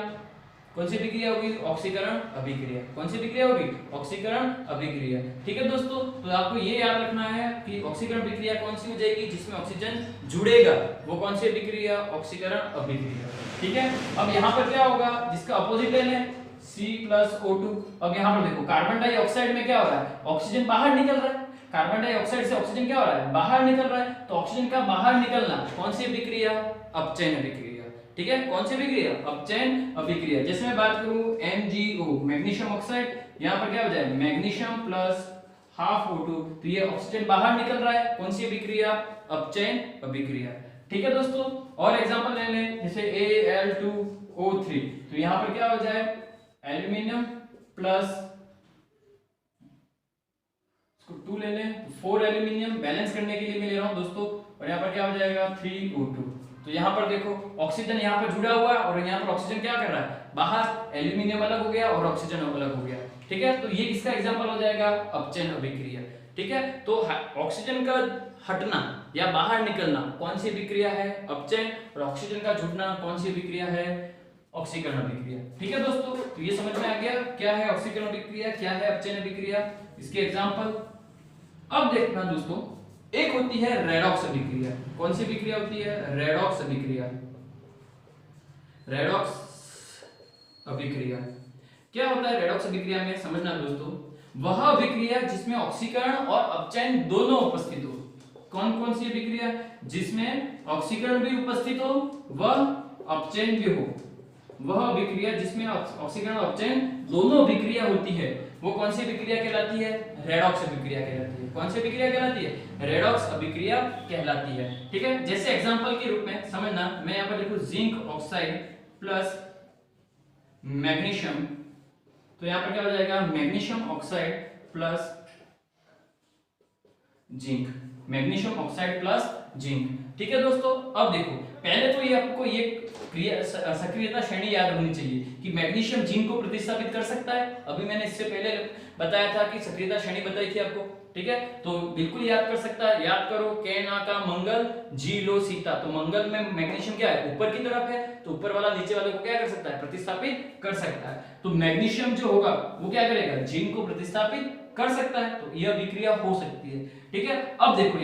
कौन सी अभिक्रिया होगी? ऑक्सीकरण अभिक्रिया। कौन सी अभिक्रिया होगी? ऑक्सीकरण अभिक्रिया। ठीक है दोस्तों, तो आपको ये याद रखना है कि ऑक्सीकरण अभिक्रिया कौन सी हो जाएगी? जिसमें ऑक्सीजन जुड़ेगा, वो कौन सी अभिक्रिया? ऑक्सीकरण अभिक्रिया। ठीक है, अब यहाँ पर क्या होगा? जिसका अपोजिट ले लें, C+O2। अब यहाँ पर देखो, कार्बन डाइऑक्साइड में क्या हो रहा है? ऑक्सीजन बाहर निकल रहा है। कार्बन डाइऑक्साइड से ऑक्सीजन क्या हो रहा है? बाहर निकल रहा है। तो ऑक्सीजन का बाहर निकलना कौन सी अभिक्रिया? अपचयन अभिक्रिया। ठीक है, कौन सी अभिक्रिया? अपचयन अभिक्रिया। जैसे मैं बात करूं MgO, मैग्नीशियम ऑक्साइड, यहाँ पर क्या हो जाए? मैग्नीशियम प्लस हाफ O2, तो ये ऑक्सीजन बाहर निकल रहा है। कौन सी अभिक्रिया? अपचयन अभिक्रिया। ठीक है दोस्तों, और एग्जांपल ले लें, जैसे Al2O3, तो यहाँ पर क्या हो जाए? एल्यूमिनियम प्लस 2 ले लें, 4 एल्यूमिनियम, बैलेंस करने के लिए मैं ले रहा हूं दोस्तों, और यहाँ पर क्या हो जाएगा? 3O2। तो यहाँ पर देखो, ऑक्सीजन यहाँ पर जुड़ा हुआ है और यहाँ पर ऑक्सीजन क्या कर रहा है? बाहर। एल्यूमिनियम अलग हो गया और ऑक्सीजन अलग हो गया। ठीक है, तो ये किसका एग्जांपल हो जाएगा? अपचयन अभिक्रिया। ठीक है, तो ऑक्सीजन का हटना या बाहर निकलना कौन सी अभिक्रिया है? अपचयन। और ऑक्सीजन का जुड़ना कौन सी अभिक्रिया है? ऑक्सीकरण अभिक्रिया। ठीक है दोस्तों, तो ये समझ में आ गया क्या है ऑक्सीकरण अभिक्रिया, क्या है अपचयन अभिक्रिया, इसके एग्जांपल। अब देखना दोस्तों, एक होती है रेडॉक्स अभिक्रिया। कौन सी अभिक्रिया होती है? रेडॉक्स अभिक्रिया। रेडॉक्स अभिक्रिया क्या होता है? रेडॉक्स अभिक्रिया में समझना दोस्तों, वह अभिक्रिया जिसमें ऑक्सीकरण और अपचयन दोनों उपस्थित हो। कौन कौन सी अभिक्रिया? जिसमें ऑक्सीकरण भी उपस्थित हो, वह अपचयन भी हो। वह अभिक्रिया जिसमें ऑक्सीकरण और अपचयन दोनों अभिक्रिया होती है, वो कौन सी अभिक्रिया कहलाती है? रेडॉक्स अभिक्रिया कहलाती है। कौन सी अभिक्रिया कहलाती है? रेडॉक्स अभिक्रिया कहलाती है। ठीक है, जैसे एग्जांपल के रूप में समझना, मैं यहाँ पर लिखूं जिंक ऑक्साइड प्लस मैग्नीशियम, तो यहाँ पर क्या हो जाएगा? Magnesium oxide plus zinc. Magnesium oxide plus zinc. ठीक है दोस्तों, अब देखो, पहले तो ये आपको ये सक्रियता श्रेणी याद होनी चाहिए कि मैग्नीशियम जिंक को प्रतिस्थापित कर सकता है। अभी मैंने इससे पहले बताया था कि सक्रियता श्रेणी बताई थी आपको। ठीक है, तो बिल्कुल याद कर सकता है। याद करो, के ना का मंगल, जी लो सीता। तो मंगल में मैग्नीशियम क्या है? ऊपर की तरफ है, तो ऊपर वाला नीचे वाले को क्या कर सकता है? प्रतिस्थापित कर सकता है। तो मैग्नीशियम जो होगा वो क्या करेगा? जिंक को प्रतिस्थापित कर सकता है, तो यह अभिक्रिया हो सकती है। ठीक है, अब देखो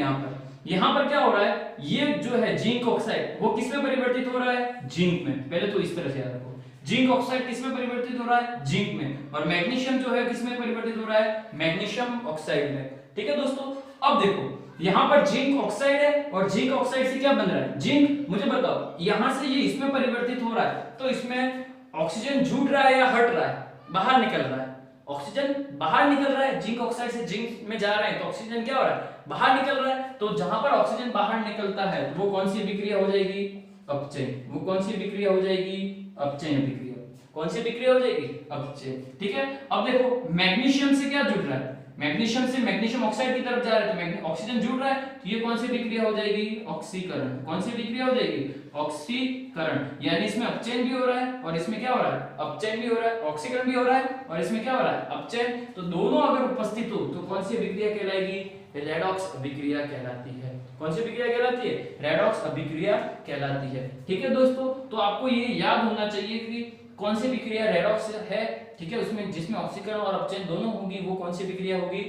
यहाँ पर क्या हो रहा है? ये जो है जिंक ऑक्साइड, वो किस में परिवर्तित हो रहा है? जिंक में। पहले तो इस तरह से याद रखो, जिंक ऑक्साइड किस में परिवर्तित हो रहा है? जिंक में। और मैग्नीशियम जो है किस में परिवर्तित हो रहा है? मैग्नीशियम ऑक्साइड में। ठीक है दोस्तों, अब देखो, यहाँ पर जिंक ऑक्साइड है और जिंक ऑक्साइड से क्या बन रहा है? जिंक। मुझे बताओ, यहां से ये इसमें परिवर्तित हो रहा है, तो इसमें ऑक्सीजन जुड़ रहा है या हट रहा है? बाहर निकल रहा है। ऑक्सीजन बाहर निकल रहा है, जिंक ऑक्साइड से जिंक में जा रहे हैं, तो ऑक्सीजन क्या हो रहा है? बाहर निकल रहा है। तो जहां पर ऑक्सीजन बाहर निकलता है, वो कौन सी अभिक्रिया हो जाएगी? अपचयन। वो कौन सी अभिक्रिया हो जाएगी? अपचयन अभिक्रिया। कौन सी अभिक्रिया हो जाएगी? अपचयन। ठीक है, अब देखो, मैग्नीशियम से क्या जुड़ रहा है? मैग्नीशियम से मैग्नीशियम ऑक्साइड की तरफ जा रहा है, तो ऑक्सीजन जुड़ रहा है, तो ये कौन सी अभिक्रिया हो जाएगी? ऑक्सीकरण। कौन सी अभिक्रिया हो जाएगी? ऑक्सीकरण। यानी इसमें अपचयन भी हो रहा है और इसमें क्या हो रहा है? अपचयन भी हो रहा है। ऑक्सीकरण भी हो रहा है और इसमें क्या हो रहा है? अपचयन। तो दोनों अगर उपस्थित हो तो कौन सी अभिक्रिया कहलाएगी? रेडॉक्स अभिक्रिया कहलाती है। कौन सी अभिक्रिया कहलाती है? रेडॉक्स अभिक्रिया कहलाती है। ठीक है दोस्तों, तो आपको ये याद होना चाहिए कि कौन सी अभिक्रिया रेडॉक्स है। ठीक है, उसमें जिसमें ऑक्सीकरण और अपचयन दोनों होगी, वो कौन सी अभिक्रिया होगी?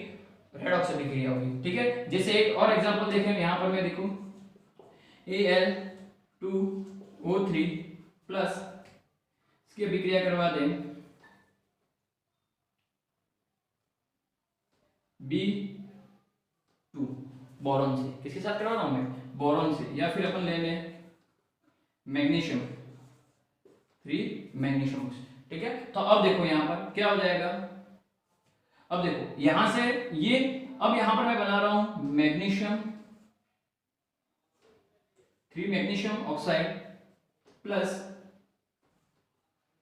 रेडॉक्स अभिक्रिया होगी। ठीक है, जैसे एक और एग्जांपल देखें, यहां पर मैं देखूं Al2O3 प्लस, इसकी अभिक्रिया करवा दें B2 बोरॉन से। किसके साथ करवा रहा हूं मैं? बोरॉन से। या फिर अपन ले लें मैग्नीशियम 3 मैग्नीशियम। ठीक है, तो अब देखो यहाँ पर क्या हो जाएगा? अब देखो, यहां से ये, अब यहां पर मैं बना रहा हूं magnesium 3 magnesium oxide plus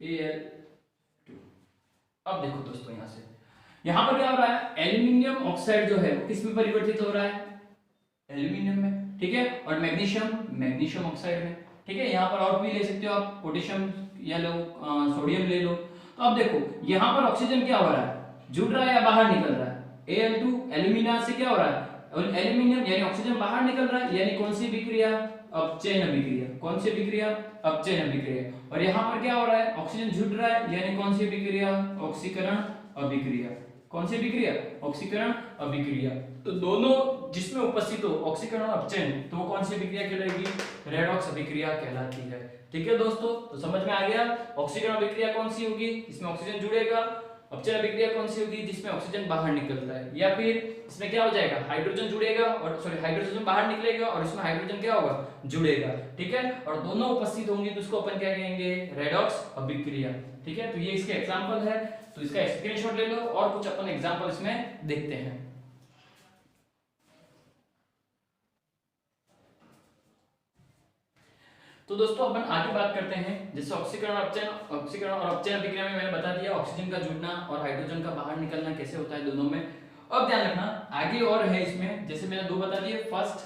Al2। अब देखो दोस्तों, यहां पर क्या हो रहा है? एल्यूमिनियम ऑक्साइड जो है वो किस में परिवर्तित हो रहा है? एल्यूमिनियम में। ठीक है, और मैग्नीशियम मैग्नीशियम ऑक्साइड में। ठीक है, यहाँ पर और भी ले सकते हो आप, पोटेशियम या लो, सोडियम ले लो। तो अब देखो, यहाँ पर ऑक्सीजन क्या हो रहा है? जुड़ रहा है या बाहर निकल रहा है? Al2 एल्यूमिना से क्या हो रहा है? और एल्यूमिनियम यानी ऑक्सीजन बाहर निकल रहा है, यानी कौन सी अभिक्रिया? अपचयन अभिक्रिया। कौन सी अभिक्रिया? अपचयन अभिक्रिया। और यहाँ पर क्या हो रहा है? ऑक्सीजन जुड़ रहा है, यानी कौन सी अभिक्रिया? ऑक्सीकरण अभिक्रिया। कौन सी अभिक्रिया? ऑक्सीकरण अभिक्रिया। तो दोनों जिसमें उपस्थित हो ऑक्सीकरण और अपचयन, तो वो कौन सी अभिक्रिया कहलाएगी? रेडॉक्स अभिक्रिया कहलाती है। ठीक है दोस्तों, तो समझ में आ गया। ऑक्सीकरण अभिक्रिया कौन सी होगी? इसमें ऑक्सीजन जुड़ेगा। अपचयन अभिक्रिया कौन सी होगी? जिसमें ऑक्सीजन बाहर निकलता है। या फिर इसमें क्या हो जाएगा? हाइड्रोजन जुड़ेगा और हाइड्रोजन बाहर निकलेगा और इसमें हाइड्रोजन क्या होगा? जुड़ेगा। ठीक है, और दोनों उपस्थित होंगे तो उसको अपन क्या कहेंगे? रेडॉक्स अभिक्रिया। ठीक है, तो ये इसके एग्जांपल है, तो इसका स्क्रीनशॉट ले लो और कुछ अपन एग्जांपल इसमें देखते हैं। तो दोस्तों अपन आगे बात करते हैं, जैसे ऑक्सीकरण और अपचयन अभिक्रिया में मैंने बता दिया ऑक्सीजन का जुड़ना और हाइड्रोजन का बाहर निकलना कैसे होता है दोनों में। अब ध्यान रखना आगे और है इसमें, जैसे मैंने दो बता दिए, फर्स्ट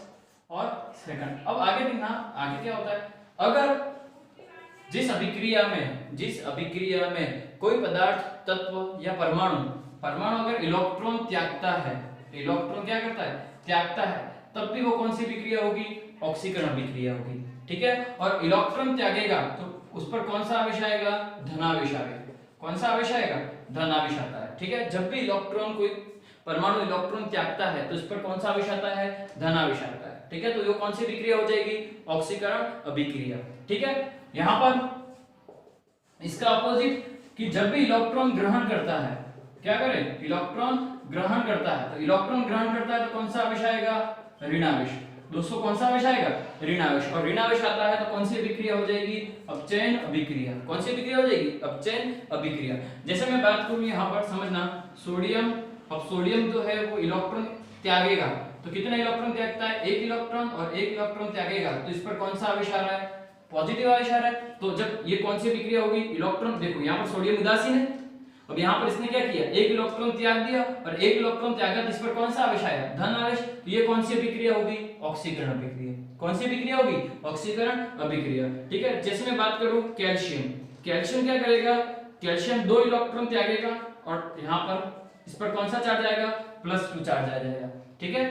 और सेकंड। अब आगे देखना आगे क्या होता है। अगर जिस अभिक्रिया में कोई पदार्थ, तत्व या परमाणु अगर इलेक्ट्रॉन त्यागता है, इलेक्ट्रॉन क्या करता है? त्यागता है, तब भी वो कौन सी अभिक्रिया होगी? ऑक्सीकरण अभिक्रिया होगी। ठीक है, और इलेक्ट्रॉन त्यागेगा तो उस पर कौन सा आवेश आएगा? धनावेश आएगा। कौन सा आवेश आएगा? धनावेश आता है। ठीक है, जब भी इलेक्ट्रॉन कोई परमाणु इलेक्ट्रॉन त्यागता है तो उस पर कौन सा आवेश आता है? धनावेश आता है। ठीक है, तो ये कौन सी अभिक्रिया हो जाएगी? ऑक्सीकरण अभिक्रिया। ठीक है, यहां पर इसका अपोजिट कि जब भी इलेक्ट्रॉन ग्रहण करता है, क्या करे? इलेक्ट्रॉन ग्रहण करता है, तो इलेक्ट्रॉन ग्रहण करता है तो कौन सा आवेश आएगा? ऋणावेश। दोस्तों कौन सा आवेश आएगा? ऋणावेश। और ऋणावेश आता है तो कौन सी अभिक्रिया हो जाएगी? अपचयन अभिक्रिया। कौन सी अभिक्रिया हो जाएगी? अपचयन अभिक्रिया। जैसे मैं बात करूं यहाँ पर समझना, सोडियम, अब सोडियम जो है वो इलेक्ट्रॉन त्यागेगा, तो कितना इलेक्ट्रॉन त्यागता है? एक इलेक्ट्रॉन, और एक इलेक्ट्रॉन त्यागेगा तो इस पर कौन सा आवेश आ रहा है? पॉजिटिव आवेश आ रहा है। तो जब ये कौन सी अभिक्रिया होगी? इलेक्ट्रॉन, देखो यहाँ पर सोडियम उदासीन है, अब यहाँ पर इसने क्या किया? एक इलेक्ट्रॉन त्याग दिया और एक इलेक्ट्रॉन त्यागा, तो इस पर कौन सा आवेश आया? धन आवेश। तो ये कौन सी अभिक्रिया होगी? ऑक्सीकरण अभिक्रिया। कौन सी अभिक्रिया होगी? ऑक्सीकरण अभिक्रिया। ठीक है, जैसे मैं बात करूं कैल्शियम, कैल्शियम क्या करेगा? कैल्शियम दो इलेक्ट्रॉन त्यागेगा और यहाँ पर इस पर कौन सा चार्ज आएगा? +2 चार्ज आ जाएगा। ठीक है,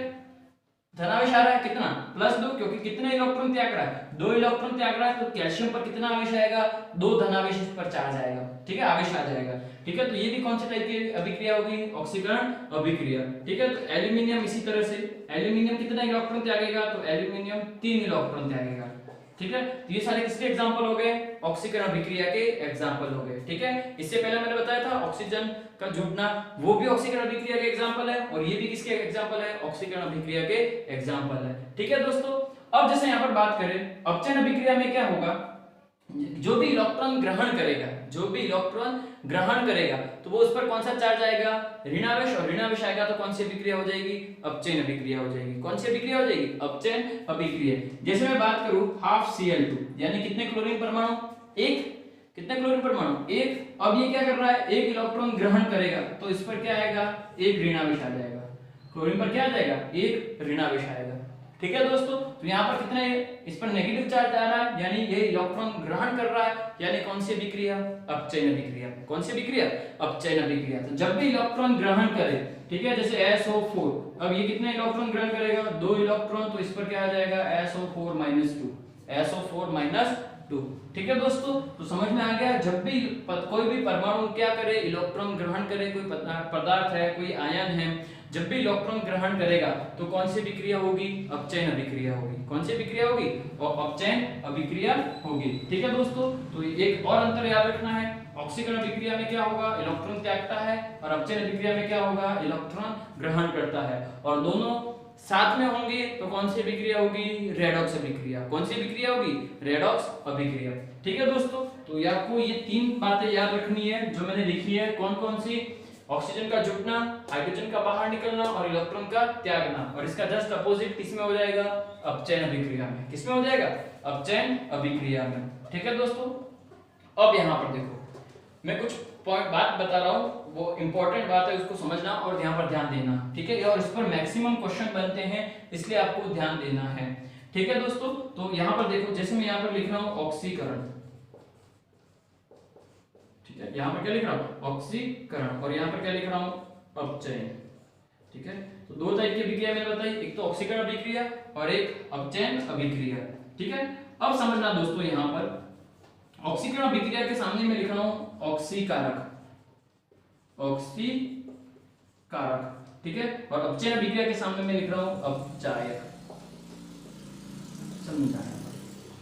धनावेश आ रहा है कितना? +2, क्योंकि कितने इलेक्ट्रॉन त्याग रहा है? 2 इलेक्ट्रॉन त्याग रहा है, तो कैल्शियम पर कितना आवेश आएगा? 2 धनावेश इस पर चार्ज आएगा। ठीक है, आवेश आ जाएगा। ठीक है, तो ये भी कौन सी टाइप की अभिक्रिया होगी? ऑक्सीकरण अभिक्रिया। ठीक है, तो एल्यूमिनियम इसी तरह से, एल्यूमिनियम कितना इलेक्ट्रॉन त्यागेगा? तो एल्यूमिनियम 3 इलेक्ट्रॉन त्यागेगा। ठीक है, तो ये सारे किसके एग्जांपल हो गए? ऑक्सीकरण अभिक्रिया के एग्जांपल हो गए। ठीक है, इससे पहले मैंने बताया था ऑक्सीजन का जुड़ना, वो भी ऑक्सीकरण अभिक्रिया के एग्जांपल है, और ये भी किसके एग्जांपल है? ऑक्सीकरण अभिक्रिया के एग्जांपल है। ठीक है दोस्तों, अब जैसे यहाँ पर बात करें अपचयन अभिक्रिया में क्या होगा? जो भी इलेक्ट्रॉन ग्रहण करेगा, जो भी इलेक्ट्रॉन ग्रहण करेगा तो वो उस पर कौन सा चार्ज आएगा? ऋणावेश। और ऋणावेश आएगा तो कौन सी अभिक्रिया हो जाएगी? अपचयन अभिक्रिया हो जाएगी। कौन सी अभिक्रिया हो जाएगी? अपचयन अभिक्रिया। जैसे मैं बात करूं हाफ Cl2, यानी कितने क्लोरीन परमाणु? एक। कितने क्लोरीन परमाणु? एक। अब ये क्या कर रहा है? एक इलेक्ट्रॉन ग्रहण करेगा तो इस पर क्या आएगा? एक ऋणावेश आ जाएगा। क्लोरीन पर क्या आ जाएगा? एक ऋणावेश आएगा। ठीक है दोस्तों, तो यहाँ पर कितने इस पर नेगेटिव चार्ज आ रहा है, यानी ये इलेक्ट्रॉन ग्रहण कर रहा है, यानी कौन सी अभिक्रिया? अपचयन अभिक्रिया। कौन सी अभिक्रिया? अपचयन अभिक्रिया। तो जब भी इलेक्ट्रॉन ग्रहण करे, ठीक है, जैसे SO4, अब ये कितने इलेक्ट्रॉन ग्रहण करेगा? 2 इलेक्ट्रॉन, तो इस पर क्या आ जाएगा? SO4-2, SO4-2। ठीक है दोस्तों, तो समझ में आ गया, जब भी कोई भी परमाणु क्या करे? इलेक्ट्रॉन ग्रहण करे, कोई पदार्थ है, कोई आयन है, जब भी इलेक्ट्रॉन ग्रहण करेगा तो कौन सी अभिक्रिया होगी? अपचयन अभिक्रिया होगी। कौन सी अभिक्रिया होगी? और अपचयन अभिक्रिया होगी। ठीक है दोस्तों, तो एक और अंतर याद रखना है, ऑक्सीकरण अभिक्रिया में क्या होगा? इलेक्ट्रॉन त्यागता है, और अपचयन अभिक्रिया में क्या होगा? इलेक्ट्रॉन ग्रहण करता है, और दोनों साथ में होंगे तो कौन सी अभिक्रिया होगी? रेडॉक्स अभिक्रिया। कौन सी अभिक्रिया होगी? रेडॉक्स अभिक्रिया। ठीक है दोस्तों, तो आपको ये 3 बातें याद रखनी है जो मैंने लिखी है। कौन कौन सी? ऑक्सीजन का जुटना, हाइड्रोजन का बाहर निकलना और इलेक्ट्रॉन का त्यागना, और इसका जस्ट अपोजिट किसमें हो जाएगा? अपचयन अभिक्रिया में। किसमें हो जाएगा? अपचयन अभिक्रिया में। ठीक है दोस्तों, अब यहाँ पर देखो, मैं कुछ पॉइंट बात बता रहा हूँ, वो इंपॉर्टेंट बात है, उसको समझना और यहाँ पर ध्यान देना। ठीक है, और इस पर मैक्सिमम क्वेश्चन बनते हैं, इसलिए आपको ध्यान देना है। ठीक है दोस्तों, तो यहाँ पर देखो, जैसे मैं यहाँ पर लिख रहा हूँ ऑक्सीकरण, ठीक है, यहाँ पर क्या लिख रहा हूँ? ऑक्सीकरण, और यहाँ पर क्या लिख रहा हूँ? अपचयन। ठीक है। तो दो टाइप की अभिक्रिया मैंने बताई, एक तो ऑक्सीकरण अभिक्रिया और एक अपचयन अभिक्रिया, ठीक है। अब समझना दोस्तों, यहाँ पर ऑक्सीकरण अभिक्रिया के सामने मैं लिख रहा हूं ऑक्सीकारक, ऑक्सीकारक, ठीक है, और अपचयन अभिक्रिया के सामने मैं लिख रहा हूं अपचायक, समझा,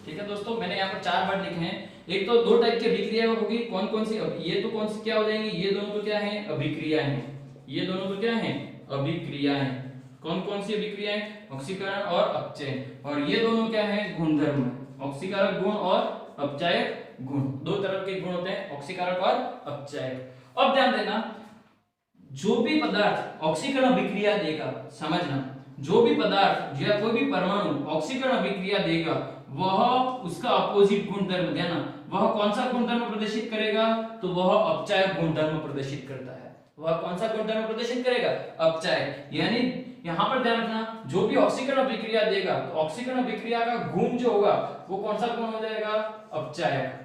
ठीक है दोस्तों। मैंने यहाँ पर चार वर्ड लिखे हैं। एक तो दो टाइप की अभिक्रिया होगी, कौन कौन सी, ये तो कौन सी क्या हो जाएंगी, ये दोनों तो क्या है, अभिक्रिया है, ये दोनों तो क्या है, अभिक्रिया है। कौन कौन सी अभिक्रियाएं, ऑक्सीकरण और अपचयन, और ये दोनों क्या है, गुणधर्म, ऑक्सीकारक गुण और अपचायक गुण, दो तरह के गुण होते हैं, ऑक्सीकारक और अपचायक। अब ध्यान देना, जो भी पदार्थ ऑक्सीकरण अभिक्रिया देगा, समझना, जो भी पदार्थ या कोई भी परमाणु ऑक्सीकरण अभिक्रिया देगा, वह उसका अपोजिट गुणधर्म, ध्यान, वह कौन सा गुणधर्म प्रदर्शित करेगा, तो वह अपचायक गुणधर्म प्रदर्शित करता है। वह कौन सा गुणधर्म प्रदर्शित करेगा, अपचायक। यानी यहां पर ध्यान रखना, जो भी ऑक्सीकरण अभिक्रिया देगा, तो ऑक्सीकरण अभिक्रिया का गुण जो होगा वो कौन सा गुण हो जाएगा, अपचायक।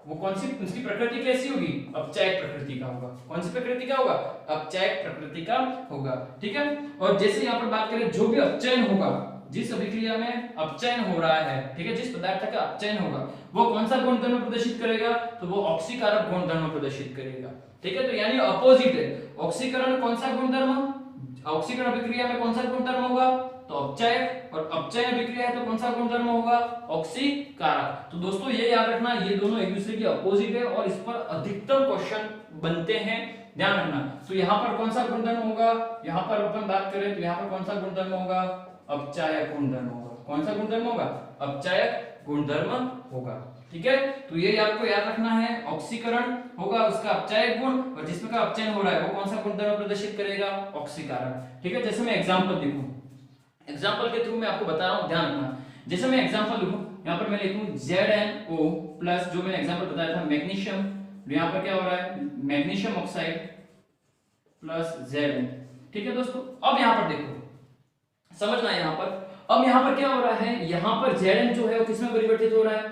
वो कौन सी, उसकी प्रकृति कैसी होगी, अपचायक प्रकृति का होगा। कौन सी प्रकृति का होगा, अपचायक प्रकृति का होगा, ठीक है। और जैसे यहाँ पर बात करें, जो भी अपचयन होगा, जिस अभिक्रिया में अपचयन हो रहा है, ठीक है, जिस पदार्थ का अपचयन होगा, वो कौन सा गुणधर्म प्रदर्शित करेगा, तो वो ऑक्सीकारक गुणधर्म प्रदर्शित करेगा, ठीक है। तो यानी अपोजिट है, ऑक्सीकरण कौन सा गुणधर्म, ऑक्सीकरण अभिक्रिया में कौन सा गुणधर्म होगा, तो अपचायक, और अपचयन अभिक्रिया है तो कौन सा गुणधर्म होगा, ऑक्सीकारक। तो दोस्तों ये याद रखना, ये दोनों एक दूसरे के अपोजिट है और इस पर अधिकतम क्वेश्चन बनते हैं, ध्यान रखना। तो यहाँ पर कौन सा गुणधर्म होगा, यहाँ पर अपन बात करें तो यहाँ पर कौन सा गुणधर्म होगा, अपचायक गुणधर्म होगा। कौन सा गुणधर्म होगा, अपचायक गुणधर्म होगा, ठीक है। तो ये आपको याद रखना है, ऑक्सीकरण होगा उसका अपचायक गुण, और जिसमें का अपचयन हो रहा है वो कौन सा गुणधर्म प्रदर्शित करेगा, ऑक्सीकारक, ठीक है। जैसे मैं एग्जांपल लिखूं, एग्जांपल के थ्रू मैं आपको बता रहा हूं, ध्यान रखना। जैसे मैं एग्जांपल लिखूं, यहां पर मैं लिखूं ZnO प्लस, जो मैंने एग्जांपल बताया था मैग्नीशियम, यहां पर क्या हो रहा है, मैग्नीशियम ऑक्साइड प्लस Zn, ठीक है दोस्तों। अब यहां पर देखो, समझना यहां पर, अब यहां पर क्या हो रहा है, यहां पर Zn जो है वो किसमें परिवर्तित हो रहा है,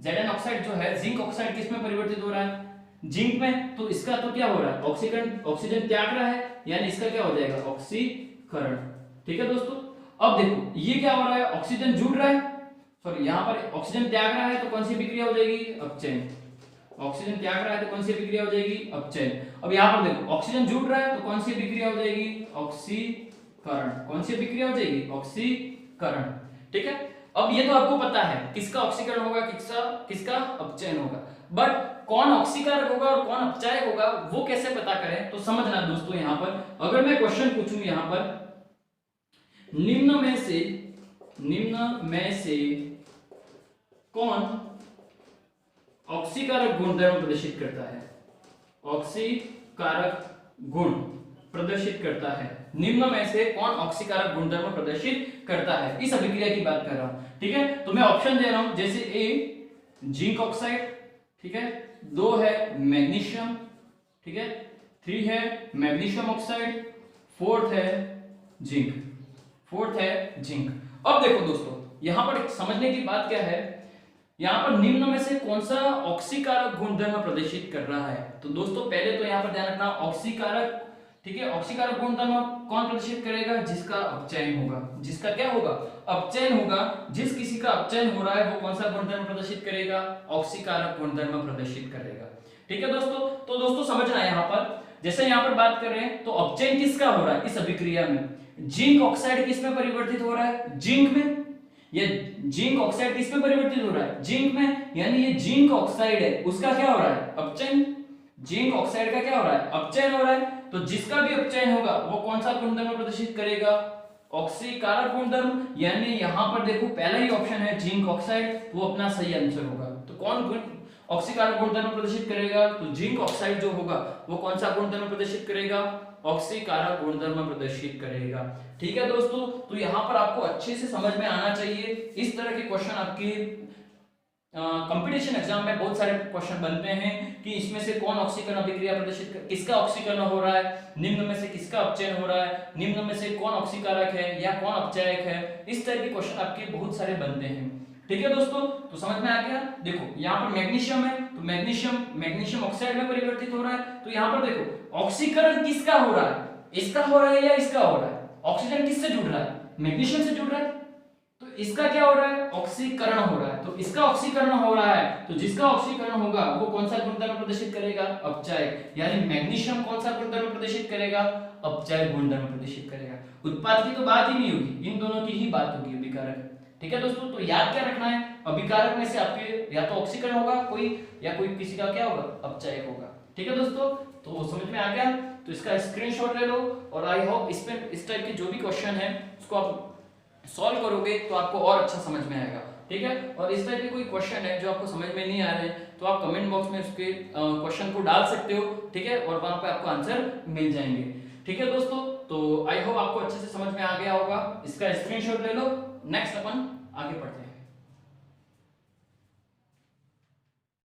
Zn ऑक्साइड जो है, जिंक ऑक्साइड किसमें परिवर्तित हो रहा है, जिंक में। तो इसका तो क्या हो रहा है, ऑक्सीकरण, ऑक्सीजन त्याग रहा है, यानी इसका क्या हो जाएगा, ऑक्सीकरण, ठीक है दोस्तों। अब देखो ये क्या हो रहा है, ऑक्सीजन जुड़ रहा है, सॉरी यहाँ पर ऑक्सीजन त्याग रहा है, तो कौन सी अभिक्रिया हो जाएगी, अपचयन। ऑक्सीजन त्याग रहा है तो कौन सी अभिक्रिया हो जाएगी, अपचयन। अब यहाँ पर देखो ऑक्सीजन जुड़ रहा है तो कौन सी अभिक्रिया हो जाएगी, ऑक्सीकरण। कौन सी अभिक्रिया हो जाएगी, ऑक्सीकरण, ठीक है। अब ये तो आपको पता है किसका ऑक्सीकरण होगा, किसका किसका अपचयन होगा, बट कौन ऑक्सीकारक होगा और कौन अपचायक होगा वो कैसे पता करें, तो समझना दोस्तों। यहाँ पर अगर मैं क्वेश्चन पूछूं, यहाँ पर निम्न में से कौन ऑक्सीकारक गुणधर्म प्रदर्शित करता है, ऑक्सीकारक गुण प्रदर्शित करता है, निम्न में से कौन ऑक्सीकारक गुणधर्म प्रदर्शित करता है, इस अभिक्रिया की बात कर रहा हूं, ठीक है। तो मैं ऑप्शन दे रहा हूं, जैसे ए जिंक ऑक्साइड, ठीक है, 2 है मैग्नीशियम, ठीक है, 3 है मैग्नीशियम ऑक्साइड, 4th है जिंक, 4th है जिंक। अब देखो दोस्तों, यहां पर समझने की बात क्या है, यहां पर निम्न में से कौन सा ऑक्सीकारक गुणधर्म प्रदर्शित कर रहा है। तो दोस्तों पहले तो यहां पर ध्यान रखना, ऑक्सीकारक, ठीक है, ऑक्सीकारक गुणधर्म कौन प्रदर्शित करेगा, जिसका अपचयन होगा, जिसका क्या होगा, अपचयन होगा। जिस किसी का अपचयन हो रहा है वो कौन सा गुणधर्म प्रदर्शित करेगा, ऑक्सीकारक गुणधर्म प्रदर्शित करेगा, ठीक है दोस्तों। तो दोस्तों समझना, यहाँ पर जैसे यहाँ पर बात कर रहे हैं तो अपचयन किसका हो रहा है इस अभिक्रिया में, जिंक ऑक्साइड किस में परिवर्तित हो रहा है, जिंक में। ये जिंक ऑक्साइड किस में परिवर्तित हो रहा है, जिंक में, यानी ये जिंक ऑक्साइड है उसका क्या हो रहा है, अपचयन। जिंक ऑक्साइड का क्या हो रहा है, अपचयन हो रहा है। तो जिसका भी अपचयन होगा वो कौन सा गुणधर्म प्रदर्शित करेगा, ऑक्सीकारक गुणधर्म। यानी यहां पर देखो पहला ही ऑप्शन है जिंक ऑक्साइड, वो अपना सही आंसर होगा। तो कौन ऑक्सीकारक गुणधर्म प्रदर्शित करेगा, तो जिंक ऑक्साइड जो होगा वो कौन सा गुणधर्म प्रदर्शित करेगा, ऑक्सीकारक गुणधर्म प्रदर्शित करेगा, ठीक है दोस्तों। तो यहाँ पर आपको अच्छे से समझ में आना चाहिए। इस तरह के क्वेश्चन आपके कंपटीशन एग्जाम में बहुत सारे क्वेश्चन बनते हैं कि इसमें से कौन ऑक्सीकरण अभिक्रिया प्रदर्शित, किसका ऑक्सीकरण हो रहा है, निम्न में से किसका अपचयन हो रहा है, निम्न में से कौन ऑक्सीकारक है या कौन अपचायक है। इस तरह के क्वेश्चन आपके बहुत सारे बनते हैं, ठीक है दोस्तों। तो समझ में आ गया। देखो यहाँ पर मैग्नीशियम है तो मैग्नीशियम ऑक्साइड में परिवर्तित हो रहा है। तो यहाँ पर देखो ऑक्सीकरण किसका हो रहा है, इसका हो रहा है या इसका हो रहा है? ऑक्सीजन किससे जुड़ रहा है? मैग्नीशियम से जुड़ रहा है। तो इसका क्या हो रहा है? ऑक्सीकरण हो रहा है। तो इसका ऑक्सीकरण हो रहा है, तो जिसका ऑक्सीकरण होगा वो कौन सा गुणधर्म प्रदर्शित करेगा? अपचायक। यानी मैग्नीशियम कौन सा गुणधर्म प्रदर्शित करेगा? अपचायक गुणधर्म प्रदर्शित करेगा। उत्पाद की तो बात ही नहीं होगी, इन दोनों की ही बात होगी, अभिकारक। ठीक है दोस्तों, तो याद क्या रखना है? अभिकारक में से आपके या तो ऑक्सीकरण होगा कोई, या कोई किसी का क्या होगा? अपचायक होगा। ठीक है दोस्तों, तो समझ में आ गया? तो इसका स्क्रीनशॉट ले लो, और आई होप इस पे इस टाइप के जो भी क्वेश्चन है उसको आप सॉल्व करोगे तो आपको और अच्छा समझ में आएगा। ठीक है, और इस टाइप के कोई क्वेश्चन है जो आपको समझ में नहीं आ रहे हैं तो आप कमेंट बॉक्स में उसके क्वेश्चन को डाल सकते हो। ठीक है, और वहां पे आपको आंसर मिल जाएंगे। ठीक है दोस्तों, तो आई होप आपको अच्छे से समझ में आ गया होगा। इसका स्क्रीनशॉट ले लो। नेक्स्ट अपन आगे बढ़ते हैं।